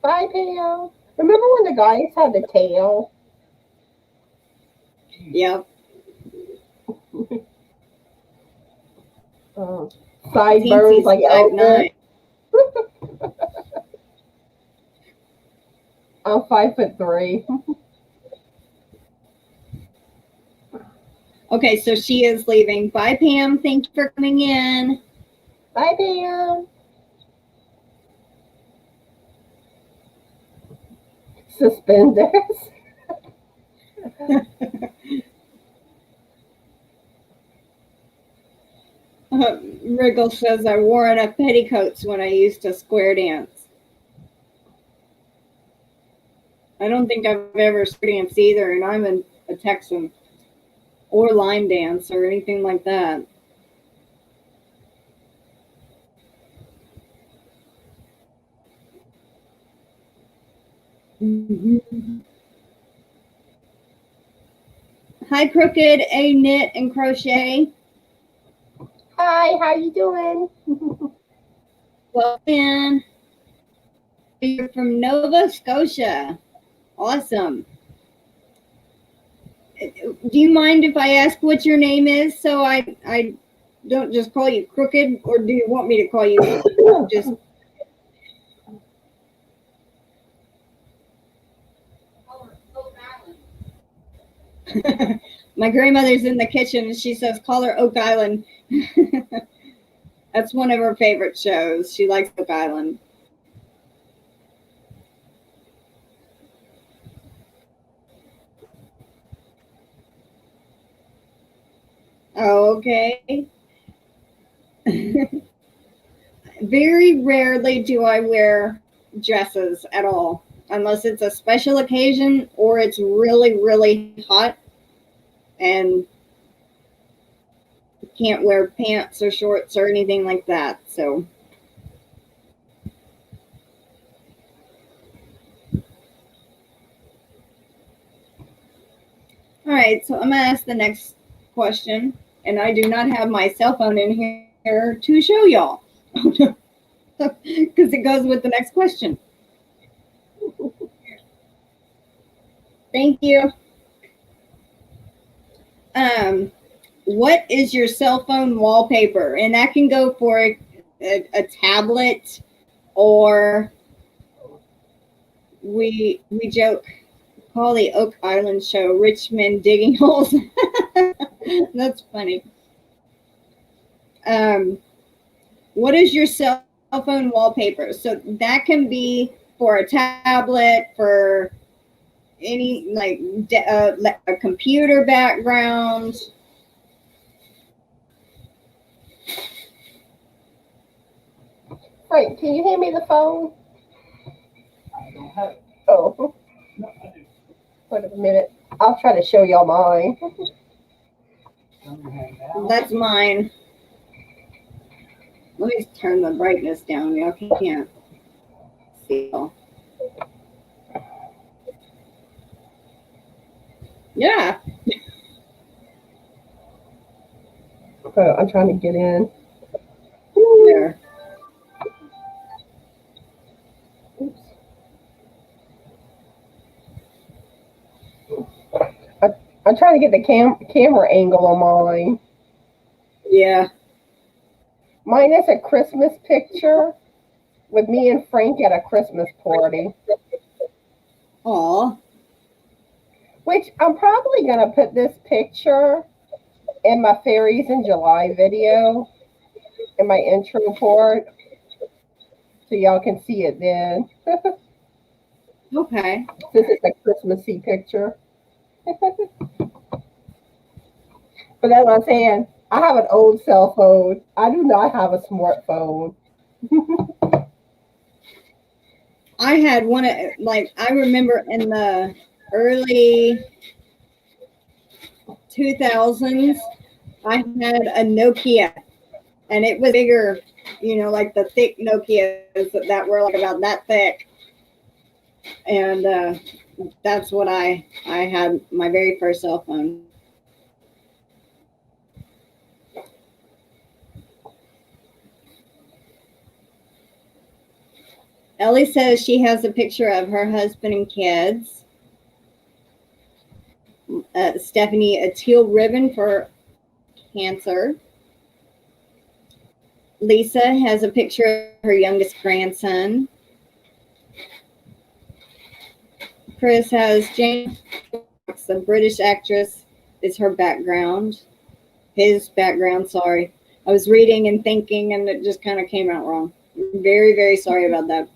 Speaker 2: 5 p.m. Remember when the guys had the tail?
Speaker 1: Yep.
Speaker 2: Sideburns like Elvis. I'm 5'3".
Speaker 1: Okay, so she is leaving. Bye, Pam. Thank you for coming in.
Speaker 2: Bye, Pam. Suspenders.
Speaker 1: Wriggle says, I wore enough petticoats when I used to square dance. I don't think I've ever square danced either, and I'm a Texan. Or line dance or anything like that. Hi, Crooked, A Knit and Crochet.
Speaker 2: Hi, how you doing?
Speaker 1: Welcome. You're from Nova Scotia. Awesome. Do you mind if I ask what your name is so I don't just call you Crooked, or do you want me to call you just... My grandmother's in the kitchen and she says, call her Oak Island. That's one of her favorite shows. She likes Oak Island. Okay. Very rarely do I wear dresses at all, unless it's a special occasion or it's really, really hot and can't wear pants or shorts or anything like that. So, all right. So I'm gonna ask the next question, and I do not have my cell phone in here to show y'all because it goes with the next question. Thank you. What is your cell phone wallpaper? And that can go for a tablet, or we joke, call the Oak Island show Richmond digging holes. That's funny. What is your cell phone wallpaper? So that can be for a tablet, for any like a computer background.
Speaker 2: Frank, can you hand me the phone?
Speaker 4: I don't have it.
Speaker 2: Oh,
Speaker 4: No, I do.
Speaker 2: wait a minute. I'll try to show y'all mine.
Speaker 1: That's mine. Let me turn the brightness down. Y'all can't see. Yeah.
Speaker 2: I'm trying to get in.
Speaker 1: There.
Speaker 2: Oops. I'm trying to get the camera angle on mine.
Speaker 1: Yeah.
Speaker 2: Mine is a Christmas picture with me and Frank at a Christmas party.
Speaker 1: Aw.
Speaker 2: Which I'm probably going to put this picture in my Fairies in July video, in my intro part, so y'all can see it then.
Speaker 1: Okay.
Speaker 2: This is a Christmassy picture. But that's what I'm saying. I have an old cell phone. I do not have a smartphone.
Speaker 1: I had one, like, I remember in the early 2000s, I had a Nokia, and it was bigger, you know, like the thick Nokias that were like about that thick. And that's what I had my very first cell phone. Ellie says she has a picture of her husband and kids. Stephanie, a teal ribbon for cancer. Lisa has a picture of her youngest grandson. Chris has Jane Fox, the British actress, is her background. His background, sorry. I was reading and thinking, and it just kind of came out wrong. Very, very sorry about that.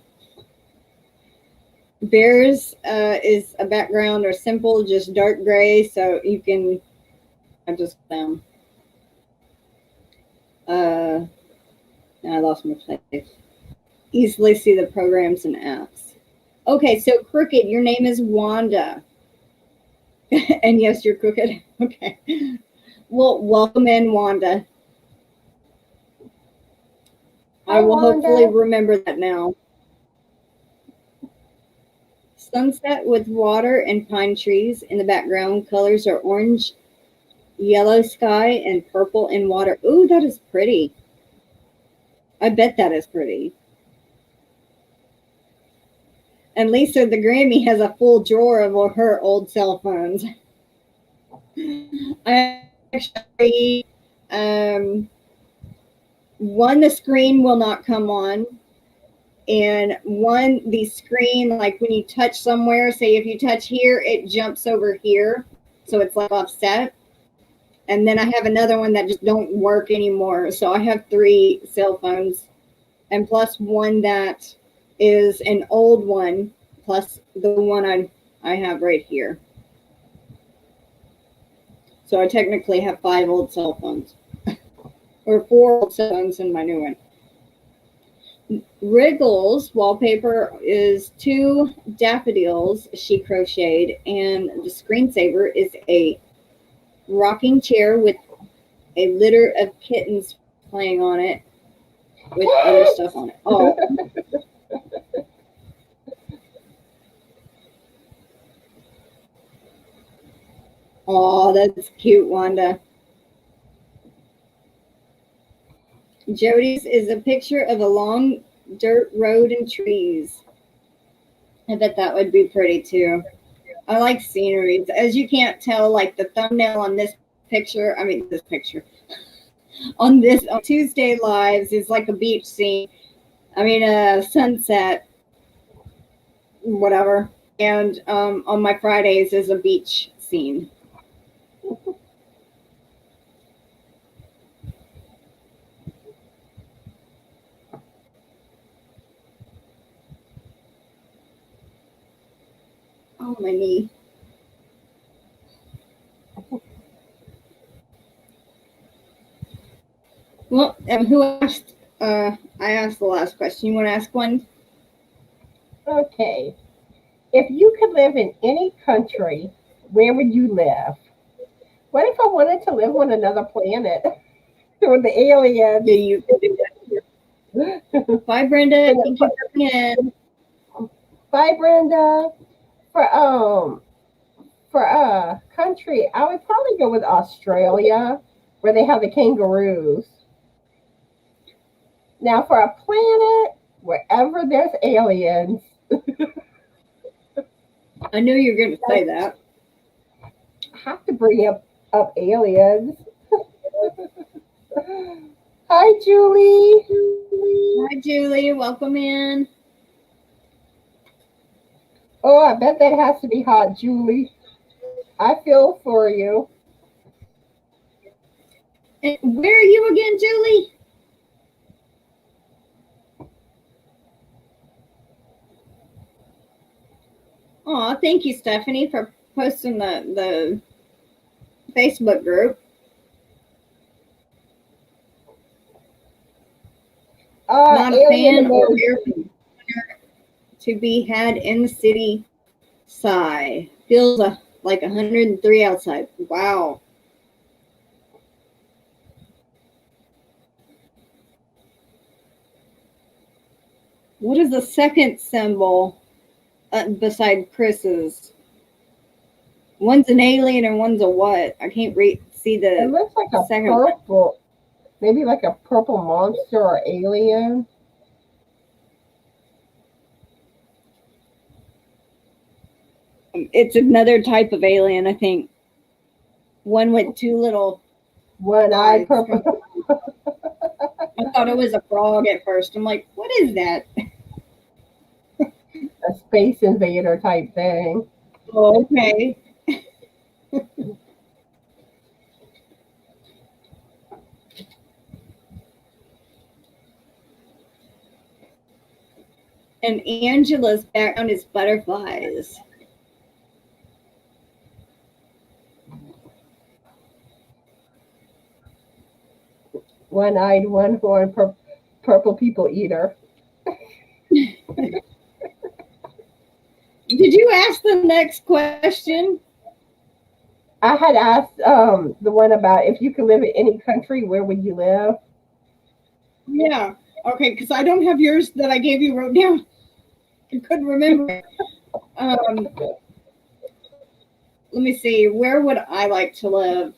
Speaker 1: Bears is a background or simple, just dark gray, so you can adjust them. I lost my place. Easily see the programs and apps. Okay, so Crooked, your name is Wanda. And yes, you're crooked. Okay. Well, welcome in, Wanda.
Speaker 2: Hi,
Speaker 1: I will
Speaker 2: Wanda.
Speaker 1: hopefully remember that now. Sunset with water and pine trees in the background. Colors are orange, yellow sky, and purple in water. Ooh, that is pretty. I bet that is pretty. And Lisa, the Grammy, has a full drawer of her old cell phones. I actually, one, the screen will not come on. And one, the screen, like when you touch somewhere, say if you touch here, it jumps over here. So it's like offset. And then I have another one that just don't work anymore. So I have 3 cell phones, and plus one that is an old one, plus the one I have right here. So I technically have 5 old cell phones, or 4 old cell phones in my new one. Wriggles wallpaper is 2 daffodils she crocheted, and the screensaver is a rocking chair with a litter of kittens playing on it with other stuff on it. Oh. Oh, that's cute, Wanda. Jody's is a picture of a long dirt road and trees. I bet that would be pretty too. I like sceneries. As you can't tell, like the thumbnail on this picture, on Tuesday Lives is like a beach scene. I mean, a sunset, whatever. And on my Fridays is a beach scene. Oh, my knee. Well, who asked? I asked the last question. You want to ask one?
Speaker 2: Okay. If you could live in any country, where would you live? What if I wanted to live on another planet with the aliens?
Speaker 1: Yeah, you can do that. Bye, Brenda. Thank you for coming in.
Speaker 2: Bye, Brenda. For a country, I would probably go with Australia, where they have the kangaroos. Now, for a planet, wherever there's aliens.
Speaker 1: I knew you were going to say that.
Speaker 2: I have to bring up aliens. Hi, Julie.
Speaker 1: Hi, Julie. Welcome in.
Speaker 2: Oh, I bet that has to be hot, Julie. I feel for you.
Speaker 1: And where are you again, Julie? Oh, thank you, Stephanie, for posting the Facebook group. Not a fan or to be had in the city. Sigh. Feels like 103 outside. Wow. What is the second symbol beside Chris's? One's an alien and one's a what? I can't see the.
Speaker 2: It looks like a
Speaker 1: second
Speaker 2: purple, maybe like a purple monster or alien.
Speaker 1: It's another type of alien, I think. One with 2 little
Speaker 2: one-eyed purple.
Speaker 1: I thought it was a frog at first. I'm like, what is that?
Speaker 2: A space invader type thing.
Speaker 1: Oh, okay. And Angela's background is butterflies.
Speaker 2: One-eyed, one-horned, purple people eater.
Speaker 1: Did you ask the next question?
Speaker 2: I had asked the one about if you could live in any country, where would you live?
Speaker 1: Yeah. Okay, because I don't have yours that I gave you wrote down. I couldn't remember. Let me see. Where would I like to live?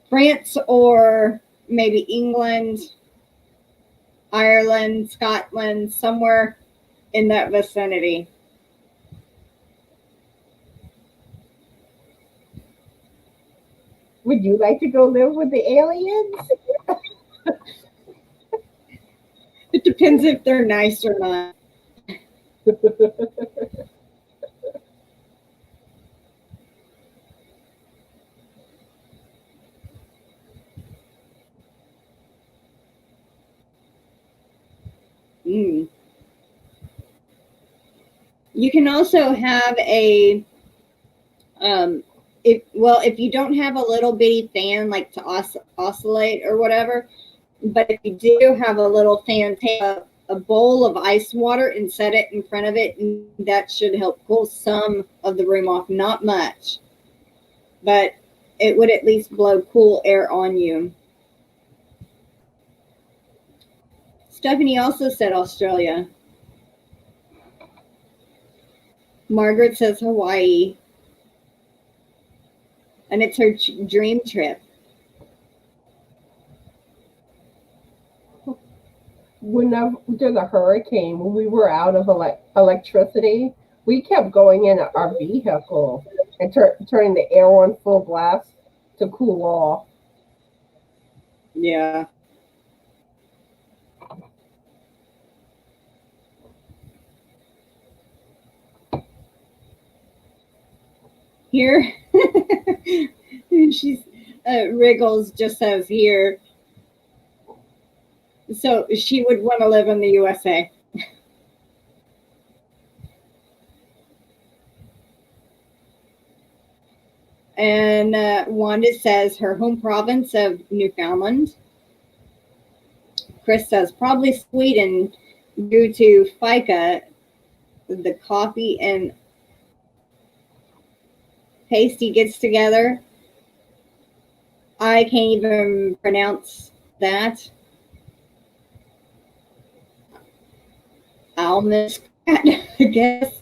Speaker 1: France or maybe England, Ireland, Scotland, somewhere in that vicinity.
Speaker 2: Would you like to go live with the aliens?
Speaker 1: It depends if they're nice or not. You can also have a if you don't have a little bitty fan like to oscillate or whatever, but if you do have a little fan, take a bowl of ice water and set it in front of it, and that should help cool some of the room off. Not much, but it would at least blow cool air on you. Stephanie also said Australia. Margaret says Hawaii. And it's her dream trip.
Speaker 2: Whenever there's a hurricane, when we were out of electricity, we kept going in our vehicle and turning the air on full blast to cool off.
Speaker 1: Yeah. Here, she's Wriggles just says here. So she would want to live in the USA. And Wanda says her home province of Newfoundland. Chris says probably Sweden due to FICA, the coffee and pasty gets together. I can't even pronounce that. I'll miss that, I guess.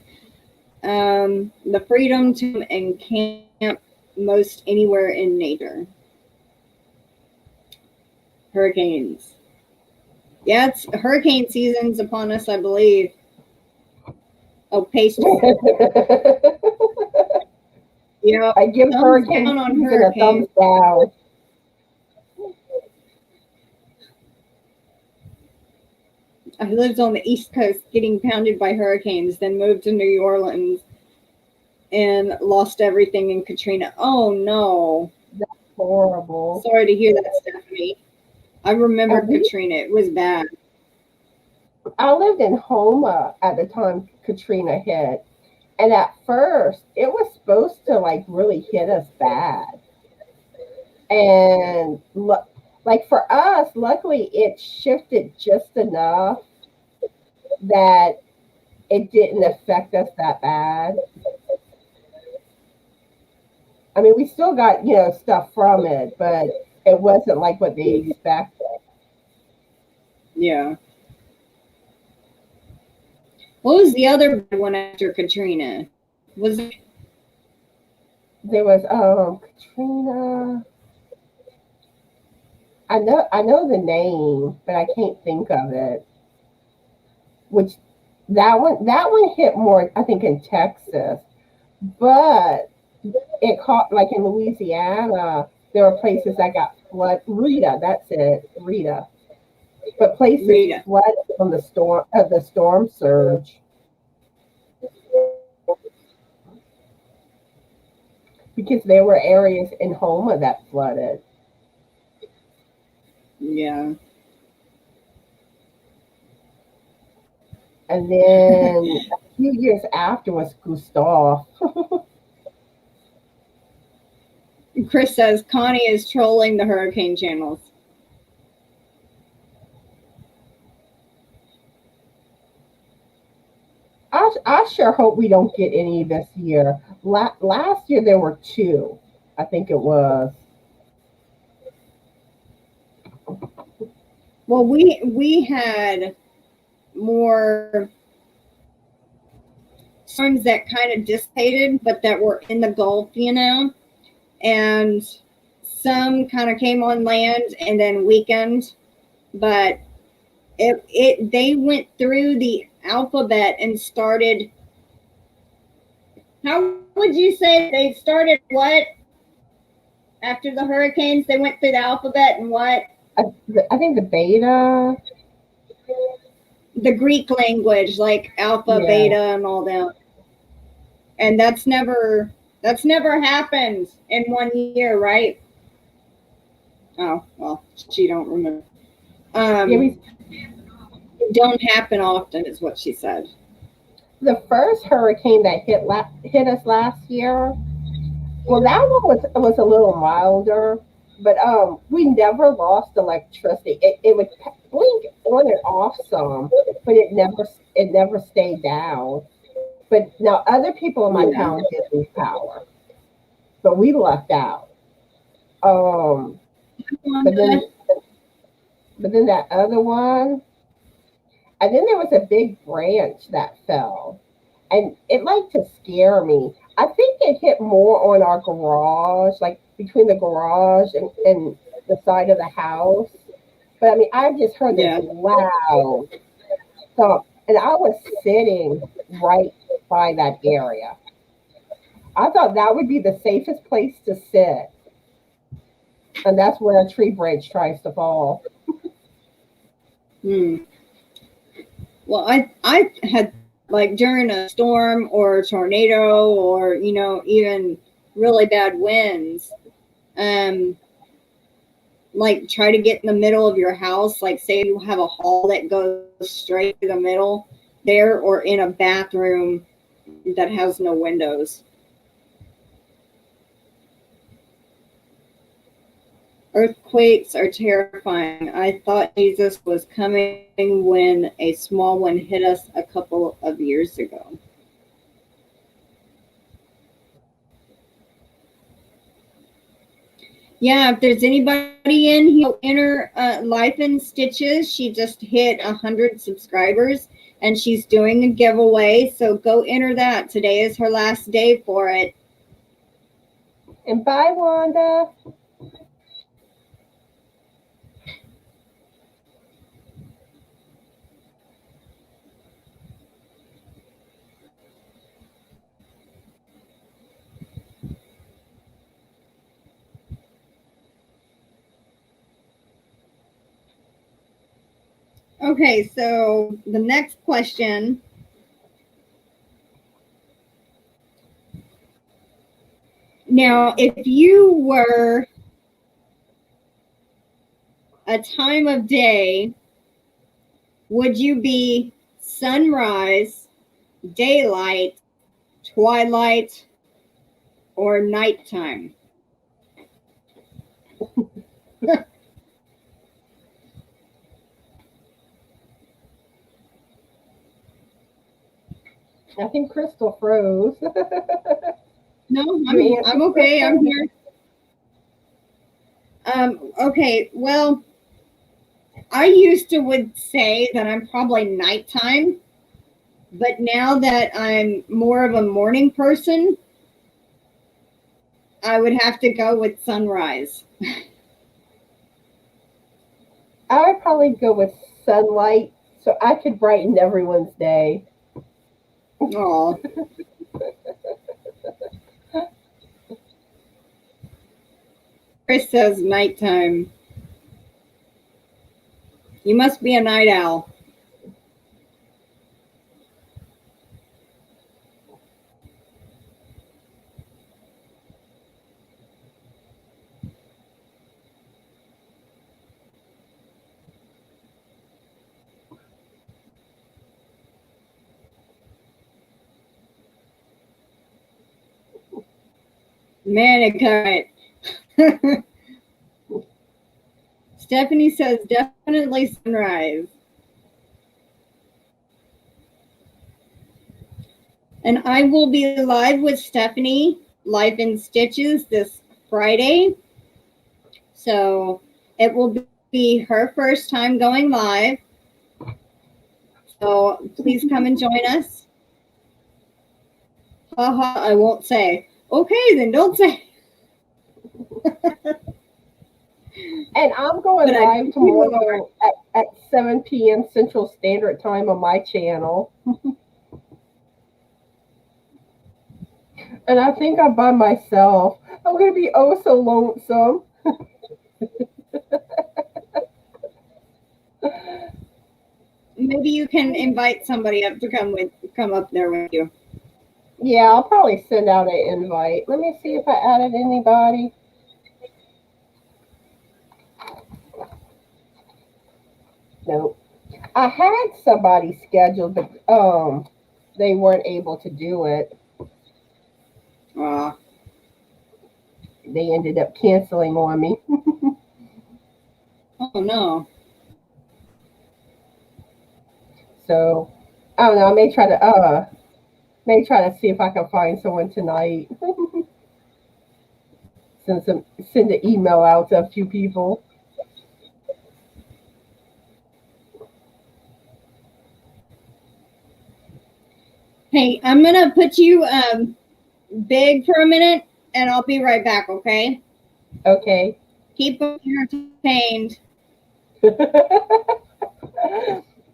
Speaker 1: The freedom to and camp most anywhere in nature. Hurricanes. Yeah, it's hurricane season's upon us, I believe. Oh, pasty. You know,
Speaker 2: I give hurricane
Speaker 1: down on
Speaker 2: season a thumbs down.
Speaker 1: I lived on the East Coast getting pounded by hurricanes, then moved to New Orleans and lost everything in Katrina. Oh, no.
Speaker 2: That's horrible.
Speaker 1: Sorry to hear that, Stephanie. I remember Katrina. It was bad.
Speaker 2: I lived in Homa at the time Katrina hit. And at first, it was supposed to like really hit us bad. And like for us, luckily it shifted just enough that it didn't affect us that bad. I mean, we still got, stuff from it, but it wasn't like what they expected.
Speaker 1: Yeah. What was the other bad one after Katrina? Was it?
Speaker 2: There was Katrina. I know the name, but I can't think of it. Which that one hit more, I think, in Texas, but it caught like in Louisiana. There were places that got flooded. Rita, that's it, Rita. But places flooded from the storm surge. Because there were areas in Homa that flooded.
Speaker 1: Yeah.
Speaker 2: And then a few years after was Gustav.
Speaker 1: Chris says Connie is trolling the hurricane channels.
Speaker 2: I sure hope we don't get any this year. Last year there were 2, I think it was.
Speaker 1: Well, we had more storms that kind of dissipated, but that were in the Gulf, and some kind of came on land and then weakened, but they went through the alphabet and started. How would you say they started what? After the hurricanes, they went through the alphabet and what?
Speaker 2: I think the beta.
Speaker 1: The Greek language, like alpha, beta, and all that. And that's never happened in 1 year, right? Oh, well, she don't remember. don't happen often, is what she said.
Speaker 2: The first hurricane that hit us last year, well, that one was a little milder, but we never lost electricity. It would blink on and off some, but it never stayed down. But now other people in my
Speaker 1: Yeah.
Speaker 2: town did lose power, but we lucked out. Um, but then but then that other one, and then there was a big branch that fell, and it liked to scare me. I think it hit more on our garage, like between the garage and the side of the house. But I mean, I just heard this
Speaker 1: Yeah.
Speaker 2: loud thump, and I was sitting right by that area. I thought that would be the safest place to sit, and that's where a tree branch tries to fall.
Speaker 1: Hmm. Well, I had like during a storm or a tornado or even really bad winds, um, like try to get in the middle of your house. Like say you have a hall that goes straight to the middle there, or in a bathroom that has no windows. Earthquakes are terrifying. I thought Jesus was coming when a small one hit us a couple of years ago. Yeah, if there's anybody in here, enter Life in Stitches. She just hit 100 subscribers and she's doing a giveaway. So go enter that. Today is her last day for it.
Speaker 2: And bye, Wanda.
Speaker 1: Okay, so the next question. Now, if you were a time of day, would you be sunrise, daylight, twilight, or nighttime?
Speaker 2: I think Crystal froze.
Speaker 1: No,
Speaker 2: You
Speaker 1: I'm
Speaker 2: answered,
Speaker 1: okay. I'm
Speaker 2: Crystal?
Speaker 1: here. Okay. Well, I used to would say that I'm probably nighttime, but now that I'm more of a morning person, I would have to go with sunrise.
Speaker 2: I would probably go with sunlight so I could brighten everyone's day.
Speaker 1: Oh, Chris says nighttime. You must be a night owl. Man, it cut. Stephanie says definitely sunrise. And I will be live with Stephanie, Life in Stitches, this Friday. So it will be her first time going live. So please come and join us. Haha, I won't say. Okay, then don't say.
Speaker 2: And I'm going
Speaker 1: But
Speaker 2: live tomorrow at 7 p.m. Central Standard Time on my channel. And I think I'm by myself. I'm going to be oh so lonesome.
Speaker 1: Maybe you can invite somebody up to come up there with you.
Speaker 2: Yeah, I'll probably send out an invite. Let me see if I added anybody. Nope. I had somebody scheduled, but they weren't able to do it. They ended up canceling on me.
Speaker 1: Oh no.
Speaker 2: So I don't know. I may try to see if I can find someone tonight. Send an email out to a few people.
Speaker 1: Hey, I'm gonna put you big for a minute, and I'll be right back. Okay.
Speaker 2: Okay.
Speaker 1: Keep them entertained.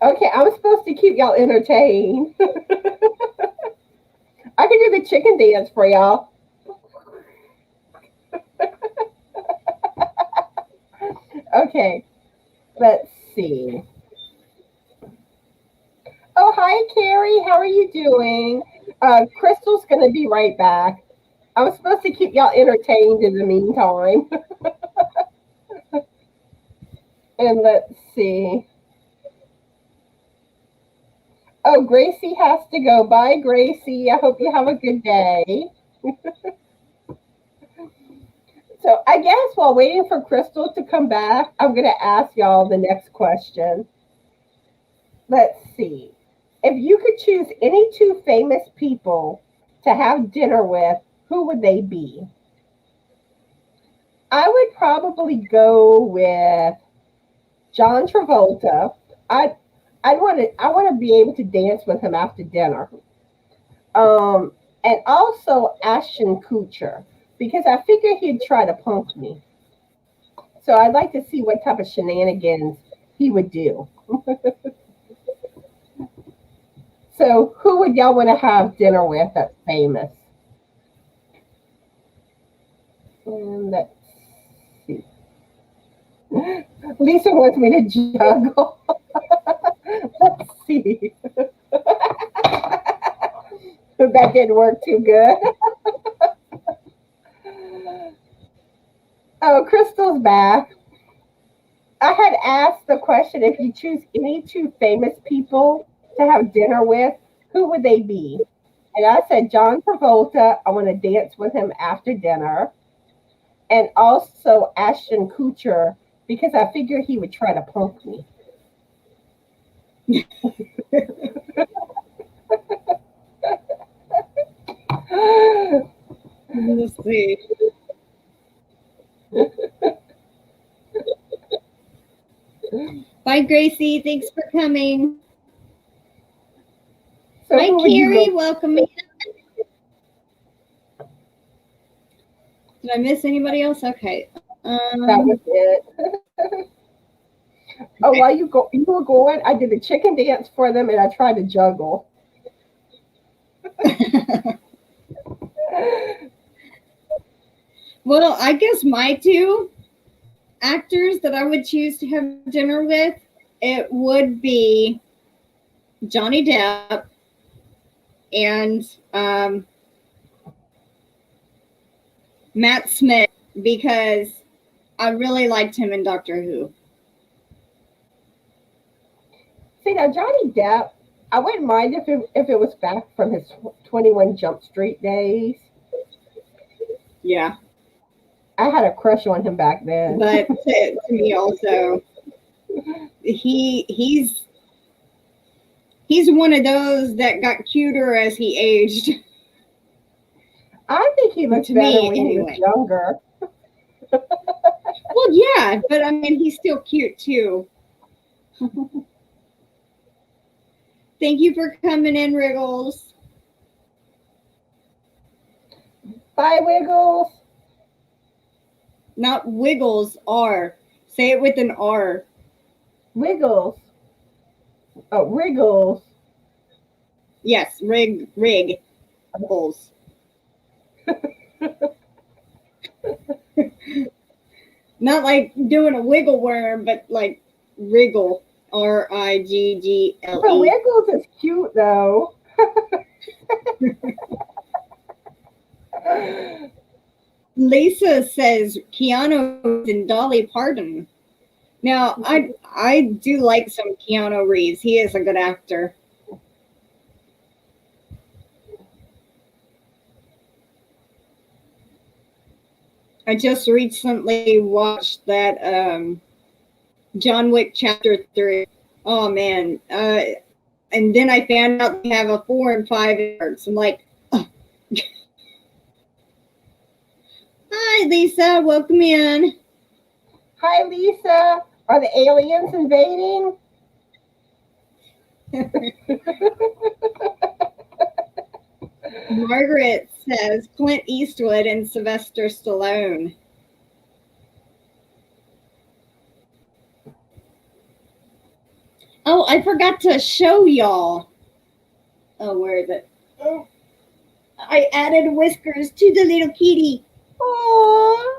Speaker 2: Okay, I'm supposed to keep y'all entertained. I can do the chicken dance for y'all. Okay, let's see. Oh, hi, Carrie. How are you doing? Crystal's going to be right back. I'm supposed to keep y'all entertained in the meantime. And let's see. Oh, Gracie has to go. Bye, Gracie. I hope you have a good day. So I guess while waiting for Crystal to come back, I'm going to ask y'all the next question. Let's see. If you could choose any two famous people to have dinner with, who would they be? I would probably go with John Travolta. I want to be able to dance with him after dinner. And also Ashton Kutcher, because I figure he'd try to punk me. So I'd like to see what type of shenanigans he would do. So who would y'all want to have dinner with that's famous? And let's see. Lisa wants me to juggle. Let's see. That didn't work too good. Oh, Crystal's back. I had asked the question, if you choose any two famous people to have dinner with, who would they be? And I said John Travolta. I want to dance with him after dinner. And also Ashton Kutcher, because I figured he would try to punk me.
Speaker 1: Let's see. Bye, Gracie. Thanks for coming.
Speaker 2: So
Speaker 1: Hi, Carrie. Welcome in. Did I miss anybody else? Okay.
Speaker 2: That was it. Oh, while you were going, I did a chicken dance for them, and I tried to juggle.
Speaker 1: Well, I guess my two actors that I would choose to have dinner with, it would be Johnny Depp and Matt Smith, because I really liked him in Doctor Who.
Speaker 2: See, now Johnny Depp, I wouldn't mind if it was back from his 21 Jump Street days.
Speaker 1: Yeah.
Speaker 2: I had a crush on him back then.
Speaker 1: But to me also, he's one of those that got cuter as he aged.
Speaker 2: I think he looked better when he was younger.
Speaker 1: Well, yeah, but I mean, he's still cute too. Thank you for coming in, Wriggles.
Speaker 2: Bye, Wiggles.
Speaker 1: Not Wiggles, R. Say it with an R.
Speaker 2: Wiggles. Oh, Wriggles.
Speaker 1: Yes, Wriggles. Not like doing a wiggle worm, but like wriggle. Riggle.
Speaker 2: The Wiggles is cute though.
Speaker 1: Lisa says Keanu and Dolly Parton. Now, I do like some Keanu Reeves. He is a good actor. I just recently watched that John Wick Chapter 3. Oh man. And then I found out they have a 4 and 5 yards. I'm like, oh. Hi Lisa, welcome in.
Speaker 2: Hi, Lisa. Are the aliens invading?
Speaker 1: Margaret says Clint Eastwood and Sylvester Stallone. Oh, I forgot to show y'all. Oh, where is it? Oh, I added whiskers to the little kitty.
Speaker 2: Aww.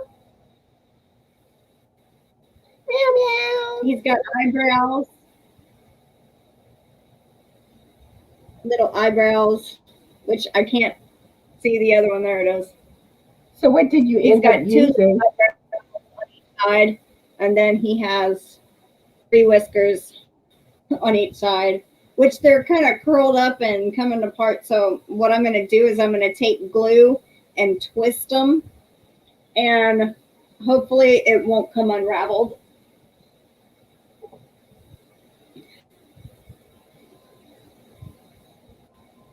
Speaker 2: Meow, meow.
Speaker 1: He's got eyebrows. Little eyebrows, which I can't see the other one. There it is.
Speaker 2: So what did you
Speaker 1: He's
Speaker 2: end
Speaker 1: got
Speaker 2: up
Speaker 1: 2
Speaker 2: using?
Speaker 1: eyebrows on each side, and then he has 3 whiskers on each side, which they're kind of curled up and coming apart. So what I'm going to do is I'm going to take glue and twist them, and hopefully it won't come unraveled.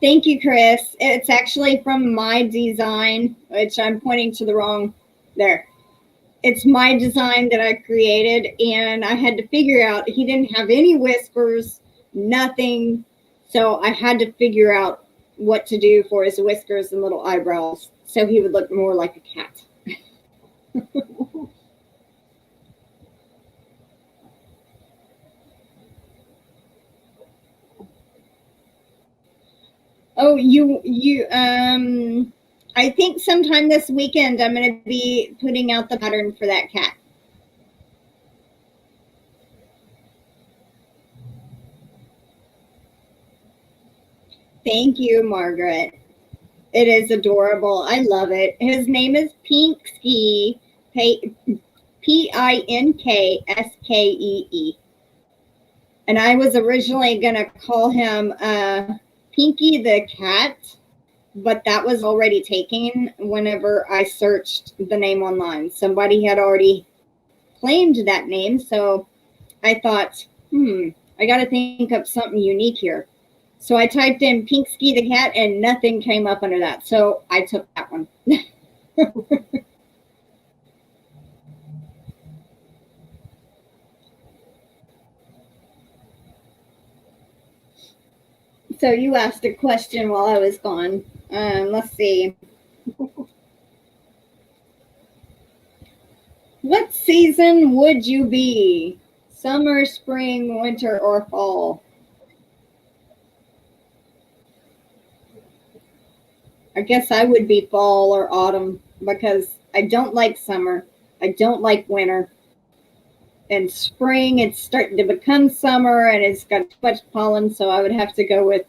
Speaker 1: Thank you, Chris. It's actually from my design, which I'm pointing to the wrong there. It's my design that I created, and I had to figure out he didn't have any whiskers, nothing. So I had to figure out what to do for his whiskers and little eyebrows so he would look more like a cat. Oh, I think sometime this weekend I'm going to be putting out the pattern for that cat. Thank you, Margaret. It is adorable. I love it. His name is Pinksky, Pinkskeee. And I was originally going to call him Pinky the cat, but that was already taken whenever I searched the name online. Somebody had already claimed that name, so I thought, I got to think up something unique here. So I typed in Pinksky the cat, and nothing came up under that. So I took that one. So you asked a question while I was gone. Let's see. What season would you be? Summer, spring, winter, or fall? I guess I would be fall or autumn because I don't like summer. I don't like winter. And spring, it's starting to become summer and it's got too much pollen, so I would have to go with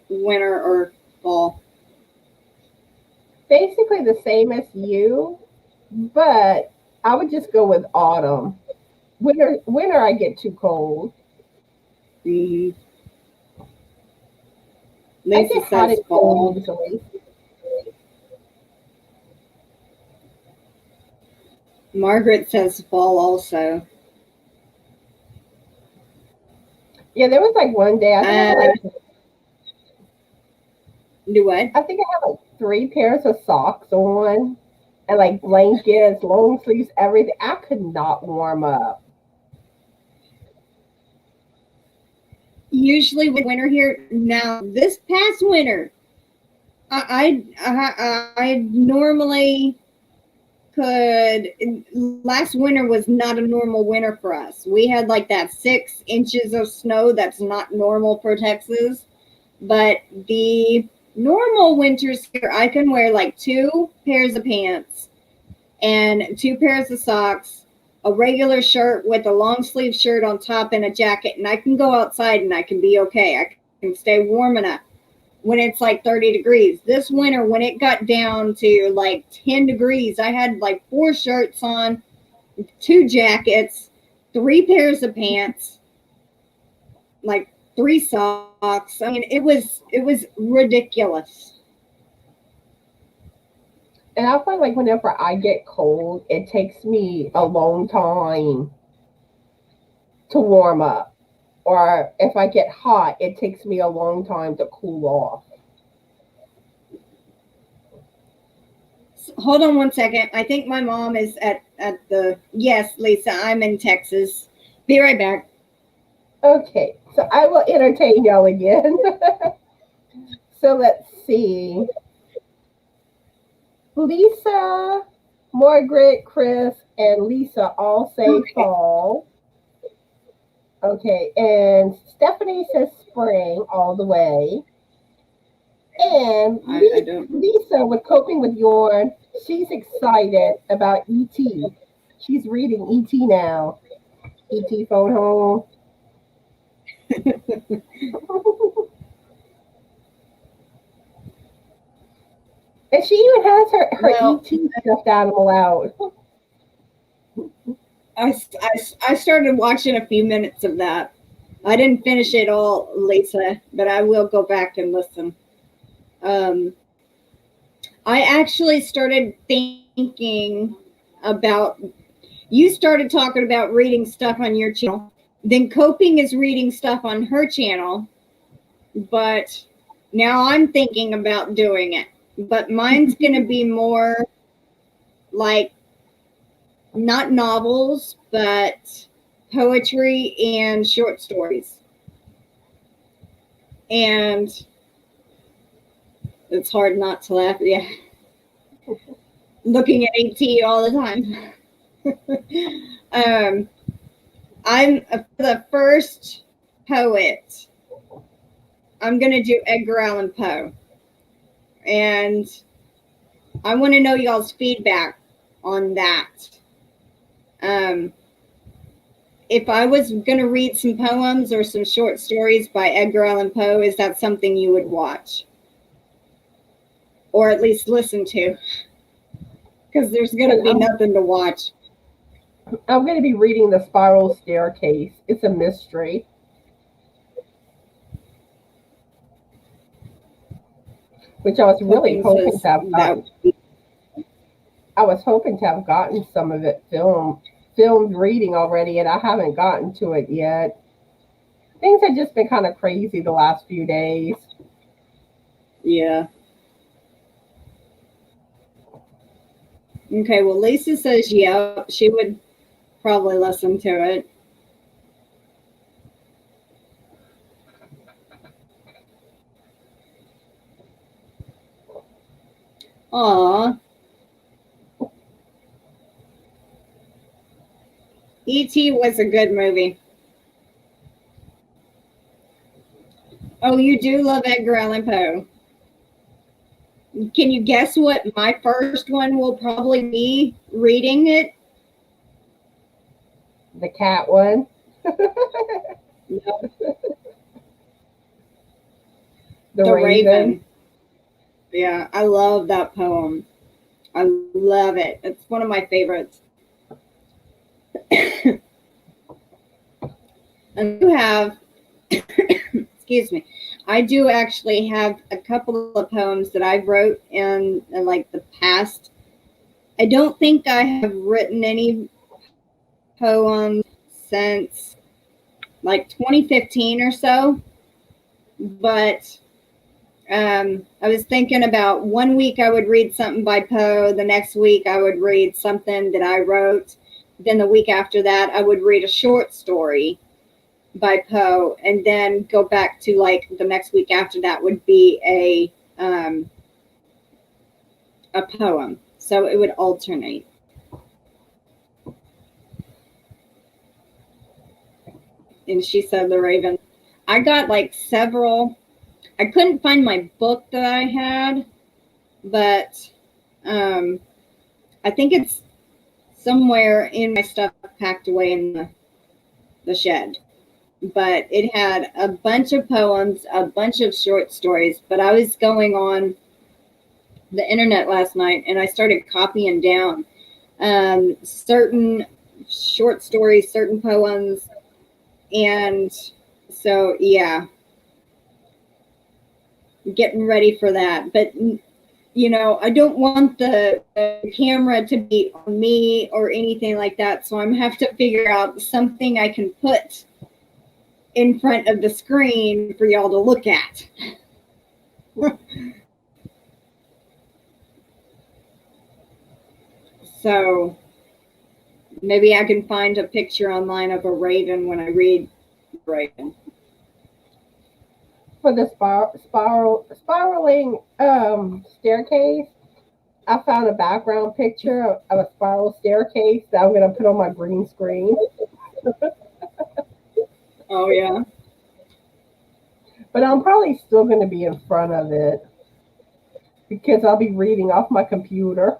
Speaker 1: winter or fall.
Speaker 2: Basically the same as you, but I would just go with autumn. Winter I get too cold.
Speaker 1: Mm-hmm.
Speaker 2: I get hot and cold easily.
Speaker 1: Margaret says fall also.
Speaker 2: Yeah, there was like one day I think
Speaker 1: do what?
Speaker 2: I think I had like 3 pairs of socks on and like blankets, long sleeves, everything. I could not warm up.
Speaker 1: Usually with winter here now, this past winter, I normally could. Last winter was not a normal winter for us. We had like that 6 inches of snow. That's not normal for Texas, but the normal winters here, I can wear like 2 pairs of pants and 2 pairs of socks, a regular shirt with a long sleeve shirt on top and a jacket, and I can go outside and I can be okay. I can stay warm enough when it's like 30 degrees. This winter, when it got down to like 10 degrees, I had like 4 shirts on, 2 jackets, 3 pairs of pants, like 3 socks. I mean, it was ridiculous.
Speaker 2: And I find like whenever I get cold, it takes me a long time to warm up. Or if I get hot, it takes me a long time to cool off.
Speaker 1: Hold on one second. I think my mom is at the, yes, Lisa, I'm in Texas. Be right back.
Speaker 2: Okay, so I will entertain y'all again. So let's see. Lisa, Margaret, Chris, and Lisa all say fall. Okay, and Stephanie says spring all the way. And
Speaker 1: I don't.
Speaker 2: Lisa, with Coping with Yarn, she's excited about E.T. She's reading E.T. now. E.T. phone home. And she even has her E.T. stuffed animal out.
Speaker 1: I started watching a few minutes of that. I didn't finish it all, Lisa, but I will go back and listen. I actually started thinking about, you started talking about reading stuff on your channel. Then Coping is reading stuff on her channel, but now I'm thinking about doing it. But mine's going to be more like not novels, but poetry and short stories. And it's hard not to laugh. Yeah. Looking at AT all the time. I'm the first poet. I'm going to do Edgar Allan Poe. And I want to know y'all's feedback on that. If I was going to read some poems or some short stories by Edgar Allan Poe, is that something you would watch? Or at least listen to? Because there's going to be nothing to watch.
Speaker 2: I'm going to be reading The Spiral Staircase. It's a mystery. Which I was really hoping to have gotten. I was hoping to have gotten some of it filmed reading already, and I haven't gotten to it yet. Things have just been kind of crazy the last few days.
Speaker 1: Yeah. Okay, well, Lisa says, yeah, she would probably listen to it. Aw. E.T. was a good movie. Oh, you do love Edgar Allan Poe. Can you guess what my first one will probably be reading it?
Speaker 2: The cat one.
Speaker 1: No.
Speaker 2: The Raven.
Speaker 1: Yeah, I love that poem. I love it. It's one of my favorites. And you have, excuse me, I do actually have a couple of poems that I wrote in like the past. I don't think I have written any poems since like 2015 or so, but I was thinking about one week I would read something by Poe, the next week I would read something that I wrote, then the week after that I would read a short story by Poe, and then go back to like the next week after that would be a poem. So it would alternate. And she said The Raven. I got like several. I couldn't find my book that I had, but I think it's somewhere in my stuff packed away in the shed. But it had a bunch of poems, a bunch of short stories. But I was going on the internet last night and I started copying down certain short stories, certain poems. And so, yeah, getting ready for that. But, you know, I don't want the camera to be on me or anything like that. So I'm have to figure out something I can put in front of the screen for y'all to look at. So maybe I can find a picture online of a raven when I read Raven.
Speaker 2: For the spiraling staircase, I found a background picture of a spiral staircase that I'm going to put on my green screen.
Speaker 1: Oh, yeah.
Speaker 2: But I'm probably still going to be in front of it because I'll be reading off my computer.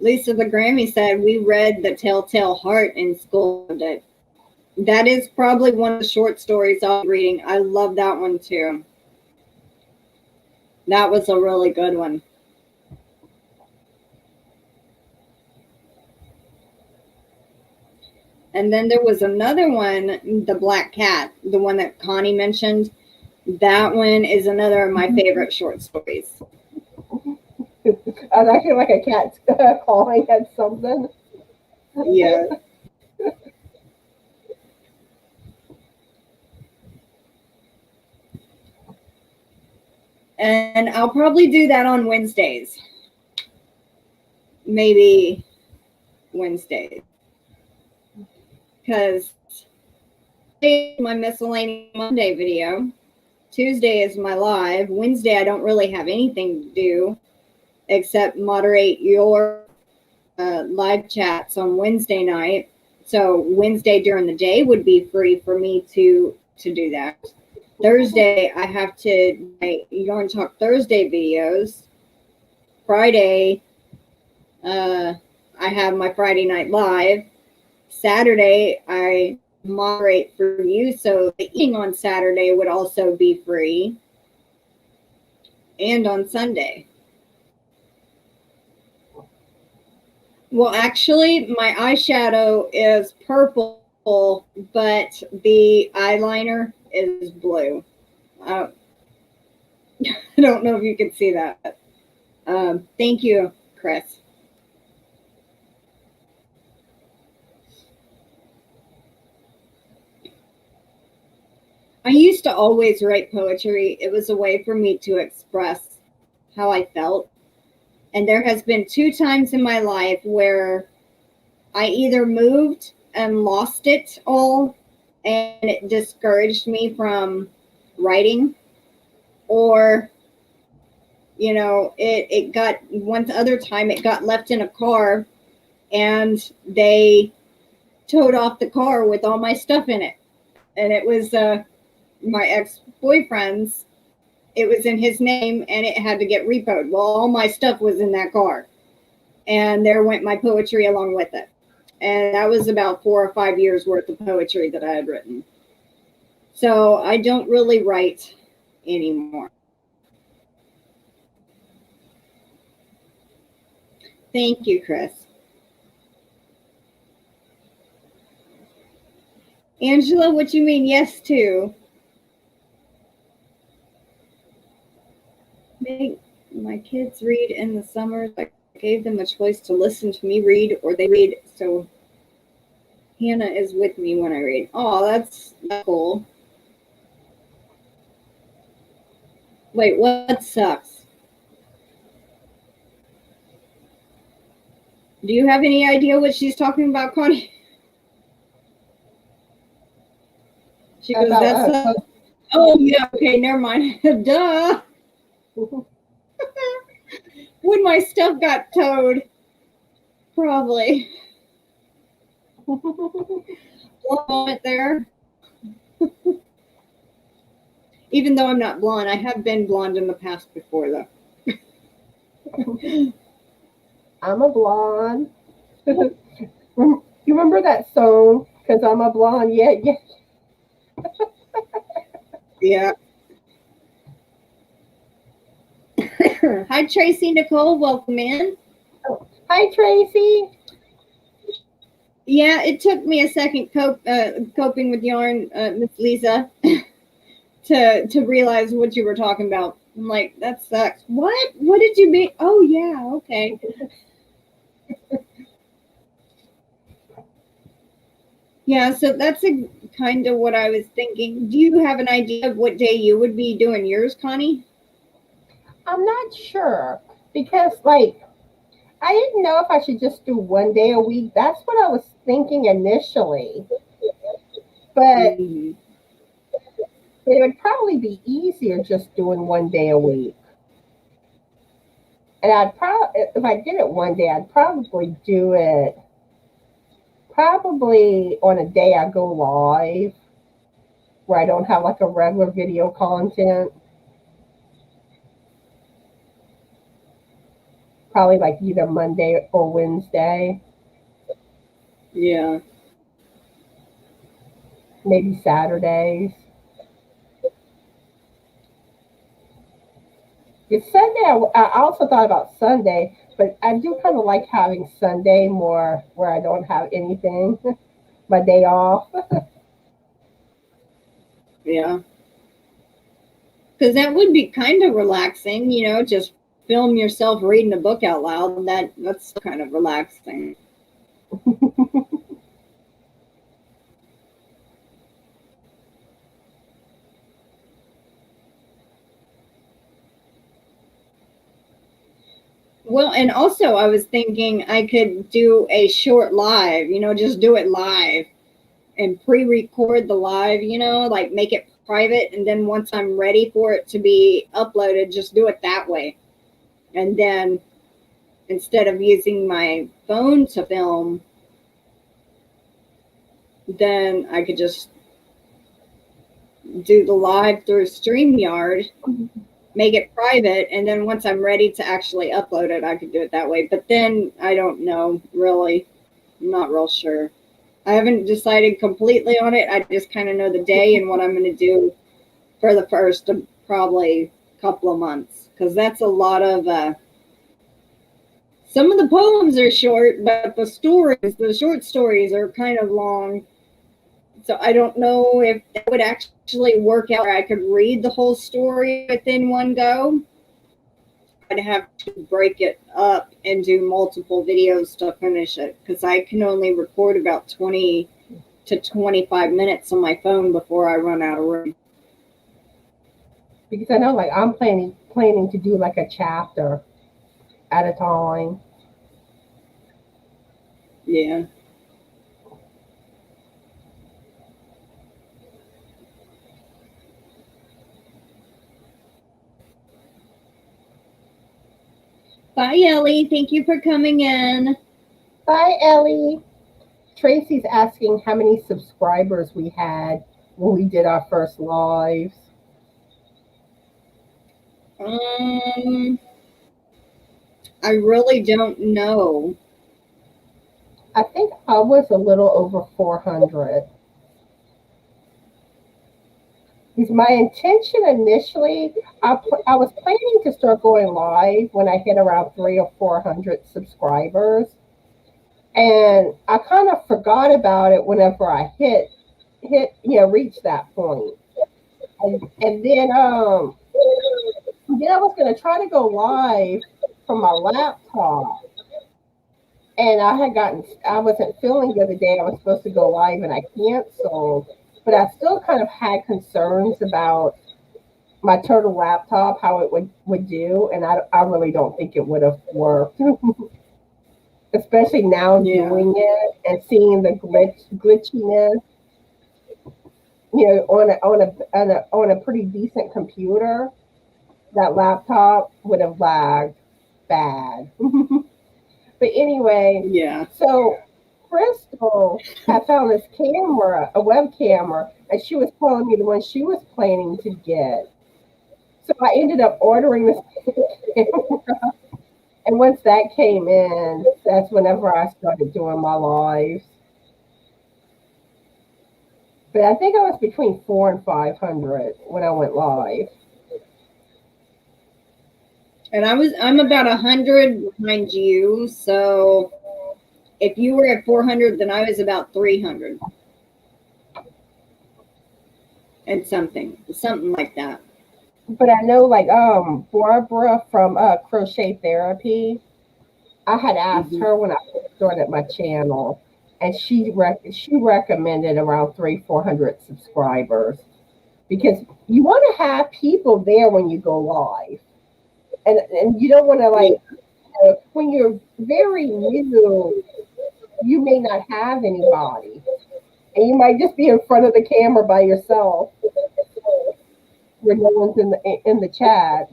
Speaker 1: Lisa the Grammy said we read The Telltale Heart in school. That is probably one of the short stories I'll be reading. I love that one too. That was a really good one. And then there was another one, The Black Cat, the one that Connie mentioned. That one is another of my favorite short stories.
Speaker 2: I'm actually like a cat clawing at something.
Speaker 1: Yeah. And I'll probably do that on Wednesdays. Maybe Wednesdays. Because Monday is my miscellaneous Monday video. Tuesday is my live. Wednesday, I don't really have anything to do except moderate your live chats on Wednesday night. So Wednesday during the day would be free for me to do that. Thursday, I have to write Yarn Talk Thursday videos. Friday, I have my Friday night live. Saturday, I moderate for you, so the eating on Saturday would also be free. And on Sunday. Well, actually, my eyeshadow is purple, but the eyeliner is blue. I don't know if you can see that. Thank you, Chris. I used to always write poetry. It was a way for me to express how I felt. And there has been 2 times in my life where I either moved and lost it all and it discouraged me from writing, or, you know, it got, one other time it got left in a car and they towed off the car with all my stuff in it. And it was my ex-boyfriend's. It was in his name and it had to get repoed. Well, all my stuff was in that car. And there went my poetry along with it. And that was about 4 or 5 years worth of poetry that I had written. So I don't really write anymore. Thank you, Chris. Angela, what you mean yes to? Make my kids read in the summer. I gave them a choice to listen to me read or they read. So Hannah is with me when I read. Oh, that's cool. Wait, what sucks? Do you have any idea what she's talking about, Connie? She goes, that's oh, yeah, okay, never mind. Duh. When my stuff got towed, probably. One moment there. Even though I'm not blonde, I have been blonde in the past before, though.
Speaker 2: I'm a blonde. You remember that song? Because I'm a blonde. Yeah, yeah.
Speaker 1: Yeah. Hi, Tracy Nicole. Welcome in.
Speaker 2: Hi, Tracy.
Speaker 1: Yeah, it took me a second coping with yarn, Miss Lisa, to realize what you were talking about. I'm like, that sucks. What? What did you mean? Oh, yeah, okay. Yeah, so that's kind of what I was thinking. Do you have an idea of what day you would be doing yours, Connie?
Speaker 2: I'm not sure because, like, I didn't know if I should just do 1 day a week. That's what I was thinking initially. But
Speaker 1: Mhm.
Speaker 2: it would probably be easier just doing 1 day a week. And I'd probably, if I did it 1 day, I'd probably do it probably on a day I go live where I don't have like a regular video content. Probably like either Monday or Wednesday,
Speaker 1: Yeah.
Speaker 2: maybe Saturdays. It's Sunday. I also thought about Sunday, but I do kind of like having Sunday more where I don't have anything, my day off.
Speaker 1: Yeah. Because that would be kind of relaxing, just film yourself reading a book out loud. That's kind of relaxing. Well, and also I was thinking I could do a short live, just do it live and pre-record the live, like make it private, and then once I'm ready for it to be uploaded, just do it that way. And then instead of using my phone to film, then I could just do the live through StreamYard, make it private, and then once I'm ready to actually upload it, I could do it that way. But then I don't know, really. I'm not real sure. I haven't decided completely on it. I just kind of know the day and what I'm going to do for the first probably couple of months, because that's a lot of some of the poems are short, but the short stories are kind of long. So I don't know if that would actually work out where I could read the whole story within one go. I'd have to break it up and do multiple videos to finish it, because I can only record about 20 to 25 minutes on my phone before I run out of room.
Speaker 2: Because I know, like, I'm planning to do like a chapter at a time.
Speaker 1: Yeah. Bye, Ellie. Thank you for coming in.
Speaker 2: Bye, Ellie. Tracy's asking how many subscribers we had when we did our first lives.
Speaker 1: I really don't know.
Speaker 2: I think I was a little over 400. Because my intention initially, I was planning to start going live when I hit around 300 or 400 subscribers. And I kind of forgot about it whenever I reached that point. And then I was going to try to go live from my laptop. And I wasn't feeling the other day. I was supposed to go live and I canceled. But I still kind of had concerns about my turtle laptop, how it would do. And I really don't think it would have worked. Especially now doing it and seeing the glitchiness, on a pretty decent computer, that laptop would have lagged bad. But anyway,
Speaker 1: Yeah.
Speaker 2: so Crystal had found this camera, a web camera, and she was telling me the one she was planning to get. So I ended up ordering this camera. And once that came in, that's whenever I started doing my lives. But I think I was between 400 and 500 when I went live.
Speaker 1: And I'm about 100 behind you. So if you were at 400, then I was about 300 and something like that.
Speaker 2: But I know, like, Barbara from Crochet Therapy, I had asked her when I first started my channel, and she recommended around 400 subscribers, because you want to have people there when you go live, and you don't want to, like, when you're very new, you may not have anybody, and you might just be in front of the camera by yourself where no one's in the chat.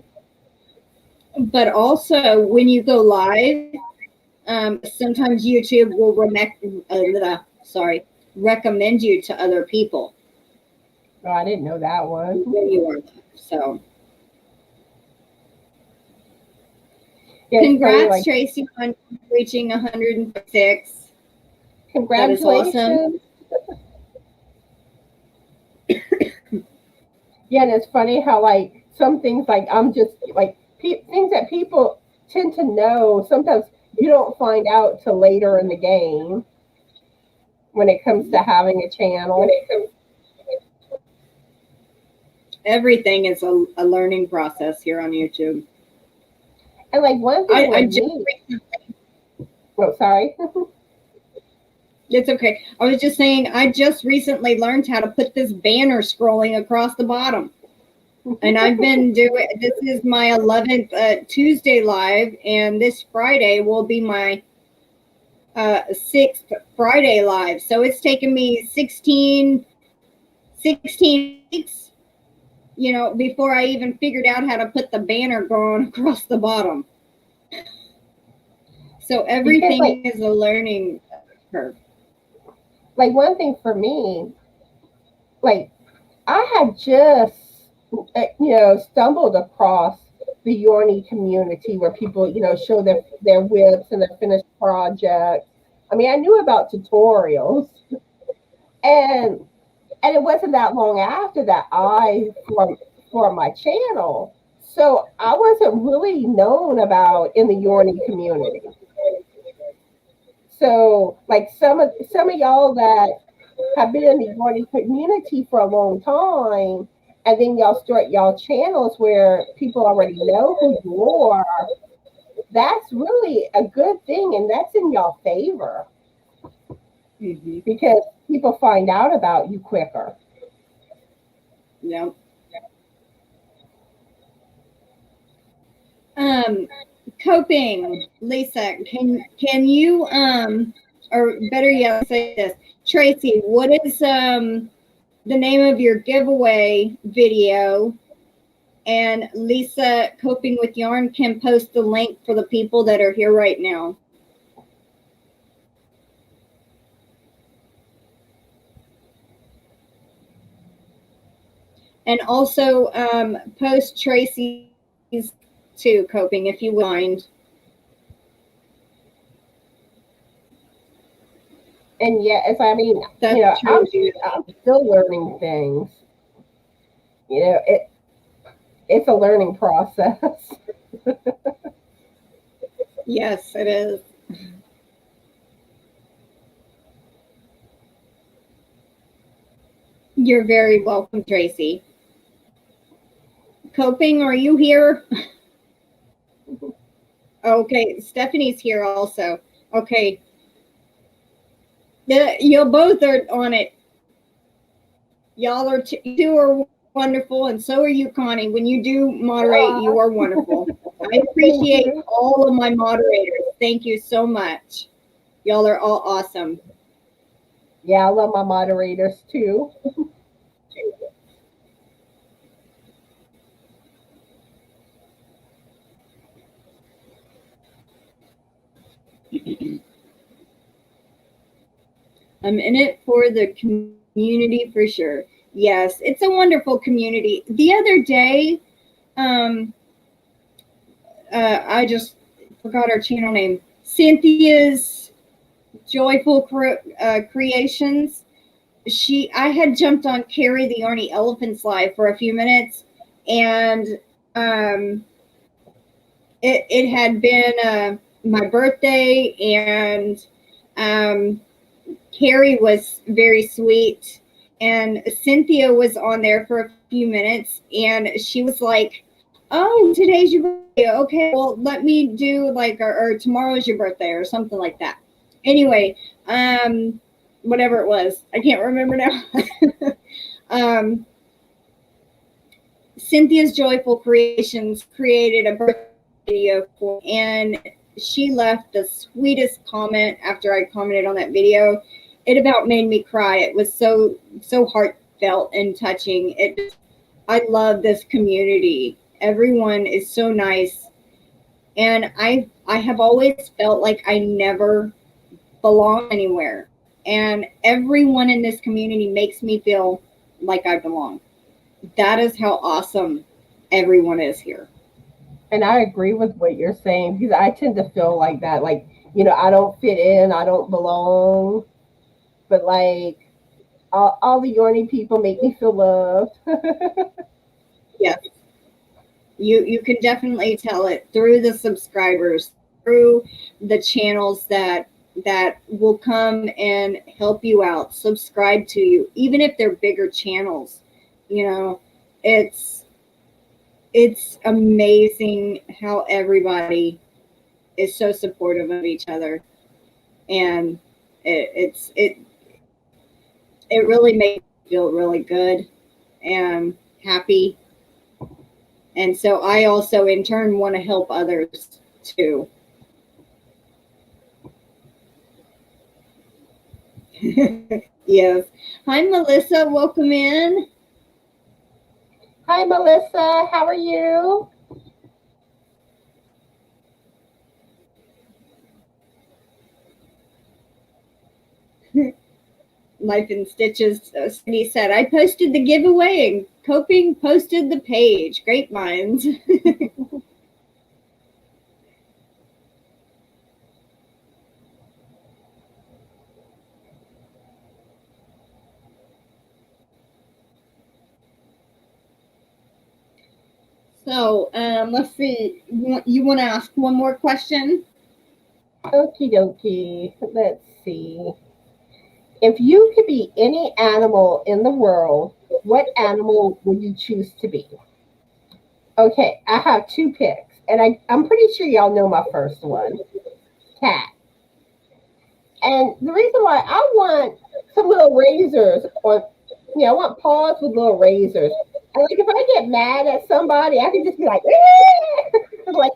Speaker 1: But also, when you go live, sometimes YouTube will recommend you to other people.
Speaker 2: Oh, I didn't know that one.
Speaker 1: When you are live, so.
Speaker 2: Yeah,
Speaker 1: Congrats,
Speaker 2: like,
Speaker 1: Tracy, on reaching 106.
Speaker 2: Congratulations.
Speaker 1: That is awesome.
Speaker 2: Yeah, and it's funny how, like, some things, like, I'm just, like, things that people tend to know, sometimes you don't find out till later in the game when it comes to having a channel.
Speaker 1: Everything is a learning process here on YouTube.
Speaker 2: And, like, one thing sorry.
Speaker 1: It's okay. I was just saying, I just recently learned how to put this banner scrolling across the bottom. And I've been doing, this is my 11th Tuesday live, and this Friday will be my 6th Friday live. So it's taken me 16 weeks, before I even figured out how to put the banner going across the bottom. So everything is a learning curve.
Speaker 2: Like, one thing for me, like, I had just, stumbled across the Yarny community where people, show their whips and their finished projects. I mean, I knew about tutorials, and it wasn't that long after that I formed my channel. So I wasn't really known about in the Yarny community. So, like, some of y'all that have been in the Yarny community for a long time, and then y'all start y'all channels where people already know who you are, that's really a good thing, and that's in y'all favor. Mm-hmm. Because people find out about you quicker.
Speaker 1: Yeah. Coping, Lisa, can you or better yet, say this, Tracy, what is the name of your giveaway video? And Lisa, Coping with Yarn, can post the link for the people that are here right now. And also post Tracy's too, Coping, if you mind.
Speaker 2: And yes, I mean,
Speaker 1: That's
Speaker 2: I'm still learning things. It's a learning process.
Speaker 1: Yes, it is. You're very welcome, Tracy. Coping, are you here? Okay, Stephanie's here also. Okay. You both are on it. Y'all are two are wonderful, and so are you, Connie. When you do moderate, you are wonderful. I appreciate all of my moderators. Thank you so much. Y'all are all awesome.
Speaker 2: Yeah, I love my moderators too.
Speaker 1: I'm in it for the community for sure. Yes, it's a wonderful community. The other day, I just forgot her channel name. Cynthia's Joyful Creations. I had jumped on Carrie the Yarny Elephant's live for a few minutes, and it had been my birthday, and Carrie was very sweet, and Cynthia was on there for a few minutes, and she was like, "Oh, today's your birthday. Okay, well, let me do like, or tomorrow's your birthday, or something like that." Anyway, whatever it was, I can't remember now. Cynthia's Joyful Creations created a birthday video for, and she left the sweetest comment after I commented on that video. It about made me cry. It was so heartfelt and touching. I love this community. Everyone is so nice, and I have always felt like I never belong anywhere, and everyone in this community makes me feel like I belong. That is how awesome everyone is here.
Speaker 2: And I agree with what you're saying, because I tend to feel like that. Like, I don't fit in, I don't belong. But like, all the Yarny people make me feel loved.
Speaker 1: Yes. You can definitely tell it through the subscribers, through the channels that will come and help you out, subscribe to you, even if they're bigger channels. It's amazing how everybody is so supportive of each other, and it really makes me feel really good and happy. And so I also in turn want to help others too. Yes. Hi, Melissa. Welcome in.
Speaker 2: Hi, Melissa. How are you?
Speaker 1: Life in Stitches. Cindy said, I posted the giveaway and Coping posted the page. Great minds. So let's see. You want to ask one more question?
Speaker 2: Okie dokie. Let's see. If you could be any animal in the world, what animal would you choose to be? Okay, I have two picks, and I'm pretty sure y'all know my first one, cat. And the reason why I want some little razors on, I want paws with little razors. And like if I get mad at somebody, I can just be like, like.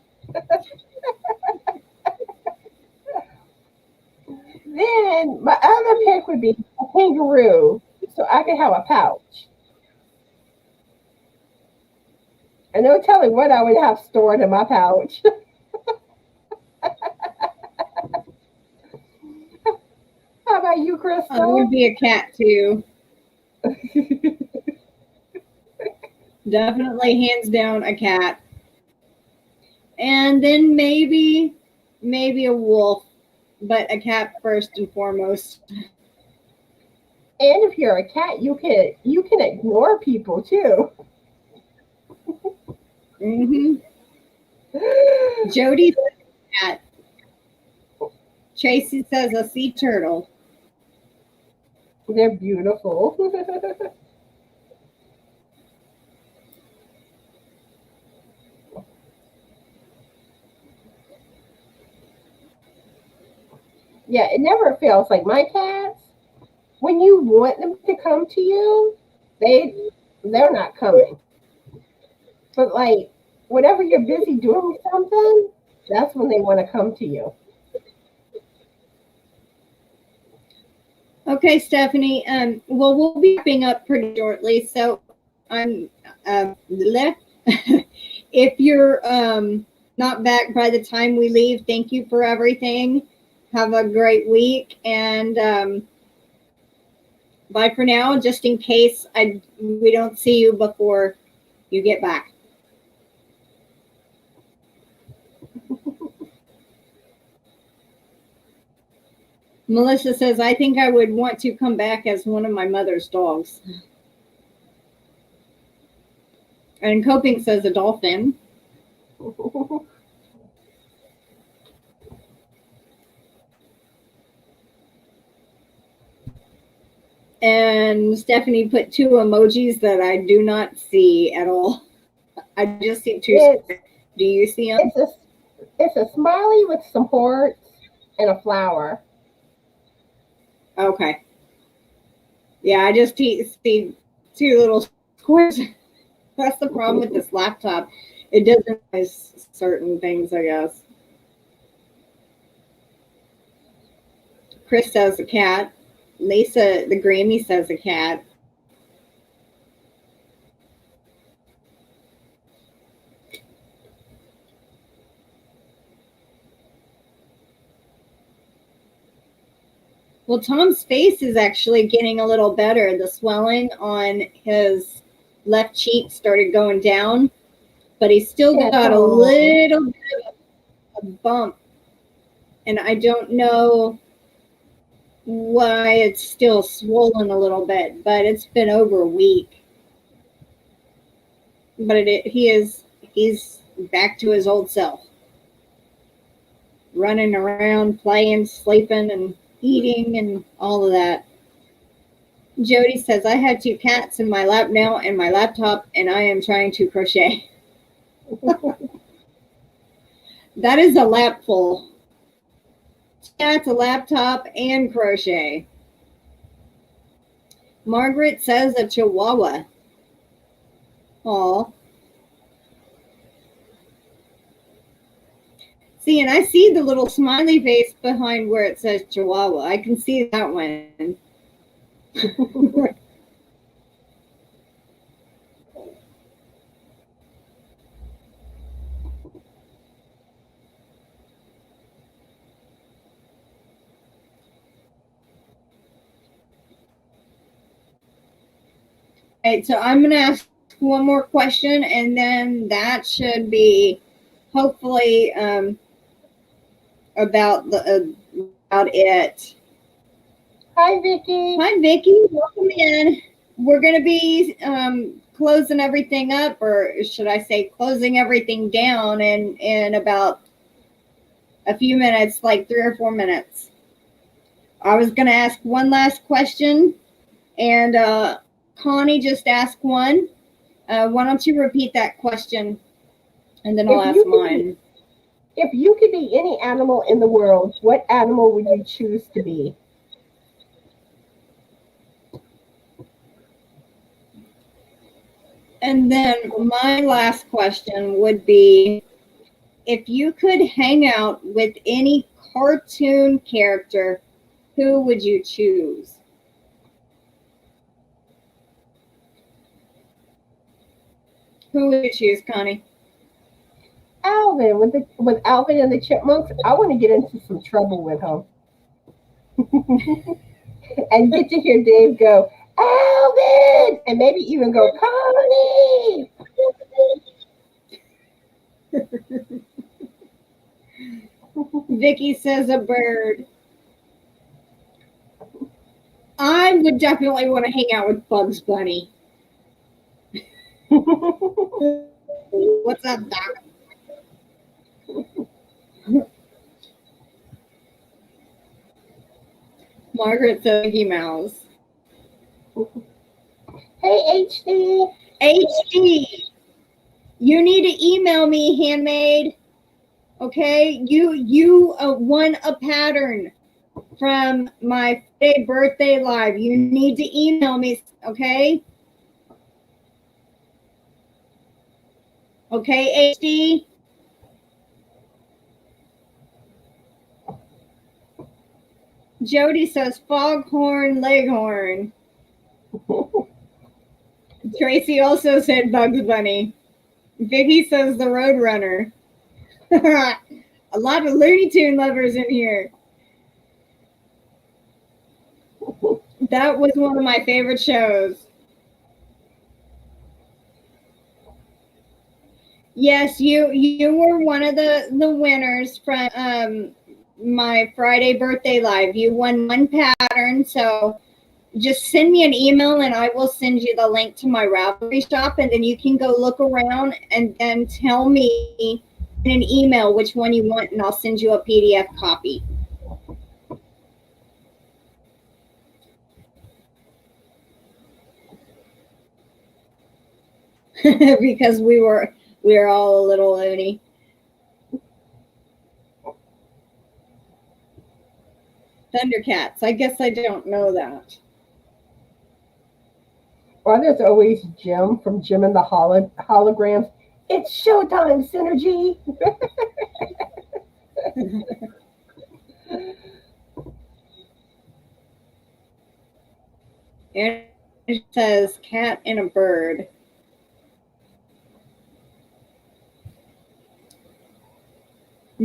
Speaker 2: Then my other pick would be a kangaroo, so I could have a pouch. And no telling what I would have stored in my pouch. How about you, Crystal?
Speaker 1: I would be a cat too. Definitely, hands down, a cat. And then maybe a wolf, but a cat first and foremost.
Speaker 2: And if you're a cat, you can ignore people too.
Speaker 1: Mm-hmm. Jody says a cat. Tracy says a sea turtle.
Speaker 2: They're beautiful. Yeah, it never fails. Like my cats, when you want them to come to you, they're not coming. But like whenever you're busy doing something, that's when they want to come to you.
Speaker 1: Okay, Stephanie. Well, we'll be wrapping up pretty shortly. So I'm if you're not back by the time we leave, thank you for everything. Have a great week, and bye for now. Just in case we don't see you before you get back. Melissa says, I think I would want to come back as one of my mother's dogs. And Coping says a dolphin. And Stephanie put 2 emojis that I do not see at all. I just see 2. Do you see them?
Speaker 2: It's a smiley with some hearts and a flower.
Speaker 1: Okay. Yeah, I just see 2 little squares. That's the problem with this laptop. It doesn't recognize certain things, I guess. Chris says a cat. Lisa, the Grammy, says a cat. Well, Tom's face is actually getting a little better. The swelling on his left cheek started going down, but he's still got a little bit of a bump. And I don't know why it's still swollen a little bit, but it's been over a week. But he's back to his old self. Running around, playing, sleeping, and eating, and all of that. Jody says, I have 2 cats in my lap now and my laptop, and I am trying to crochet. That is a lap full. Cats, a laptop, and crochet. Margaret says a chihuahua. Aw. See, and I see the little smiley face behind where it says chihuahua. I can see that one. Right, so I'm going to ask one more question, and then that should be hopefully about it.
Speaker 2: Hi, Vicki.
Speaker 1: Hi, Vicki. Welcome in. We're going to be closing everything up, or should I say closing everything down in about a few minutes, like 3 or 4 minutes. I was going to ask one last question, and Connie just asked one. Why don't you repeat that question, and then I'll ask mine.
Speaker 2: If you could be any animal in the world, what animal would you choose to be?
Speaker 1: And then my last question would be, if you could hang out with any cartoon character, who would you choose? Who would you choose, Connie?
Speaker 2: Alvin. With Alvin and the Chipmunks, I want to get into some trouble with him. And get to hear Dave go, Alvin! And maybe even go, Connie!
Speaker 1: Vicky says a bird. I would definitely want to hang out with Bugs Bunny. What's up, Doc? Margaret says Mickey Mouse.
Speaker 2: Hey, HD.
Speaker 1: HD, you need to email me, handmaid. Okay, you won a pattern from my Friday birthday live. You need to email me, okay? Okay, HD. Jody says foghorn leghorn. Tracy also said Bugs Bunny. Vicky says the Roadrunner. A lot of Looney Tune lovers in here. That was one of my favorite shows. Yes, you were one of the winners from my Friday birthday live. You won one pattern, so just send me an email and I will send you the link to my Ravelry shop, and then you can go look around and then tell me in an email which one you want, and I'll send you a PDF copy. because we were all a little loony. Thundercats. I guess I don't know that.
Speaker 2: Well, there's always Jim from Jim and the Holograms. It's showtime, Synergy.
Speaker 1: And it says cat and a bird.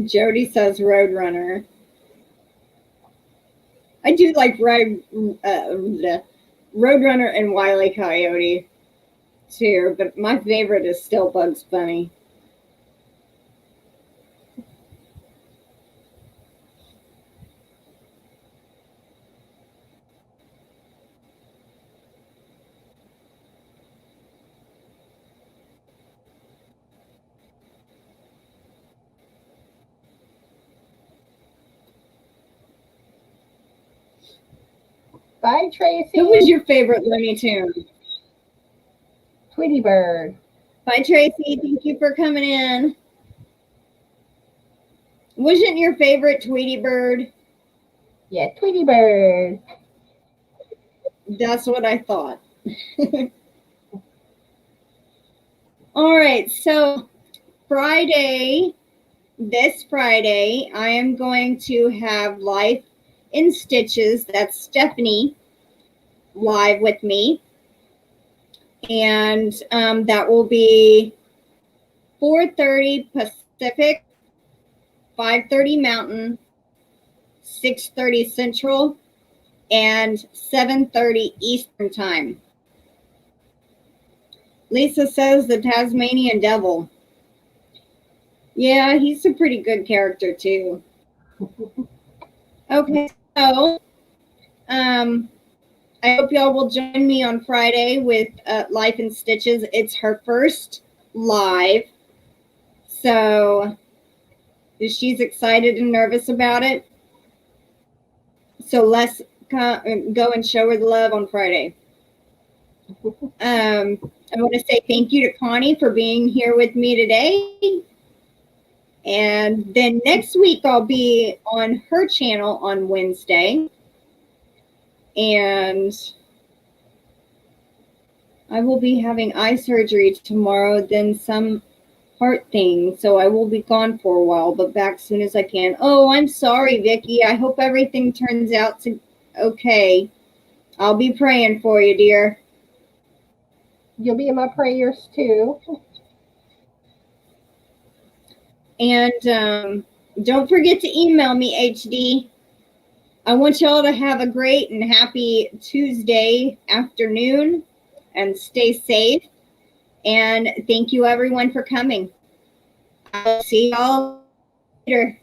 Speaker 1: Jody says Roadrunner. I do like Roadrunner and Wile E. Coyote too, but my favorite is still Bugs Bunny.
Speaker 2: Bye, Tracy.
Speaker 1: Who was your favorite Looney Tune?
Speaker 2: Tweety Bird.
Speaker 1: Bye, Tracy. Thank you for coming in. Wasn't your favorite Tweety Bird?
Speaker 2: Yeah, Tweety Bird.
Speaker 1: That's what I thought. All right, so this Friday, I am going to have Life in Stitches. That's Stephanie live with me. And that will be 4:30 Pacific, 5:30 Mountain, 6:30 Central, and 7:30 Eastern Time. Lisa says the Tasmanian Devil. Yeah, he's a pretty good character too. Okay, so I hope y'all will join me on Friday with Life in Stitches. It's her first live, so she's excited and nervous about it. So let's go and show her the love on Friday. I want to say thank you to Connie for being here with me today. And then next week I'll be on her channel on Wednesday. And I will be having eye surgery tomorrow, then some heart thing. So I will be gone for a while, but back as soon as I can. Oh, I'm sorry, Vicki. I hope everything turns out okay. I'll be praying for you, dear.
Speaker 2: You'll be in my prayers too.
Speaker 1: And don't forget to email me, HD. I want y'all to have a great and happy Tuesday afternoon and stay safe. And thank you, everyone, for coming. I'll see y'all later.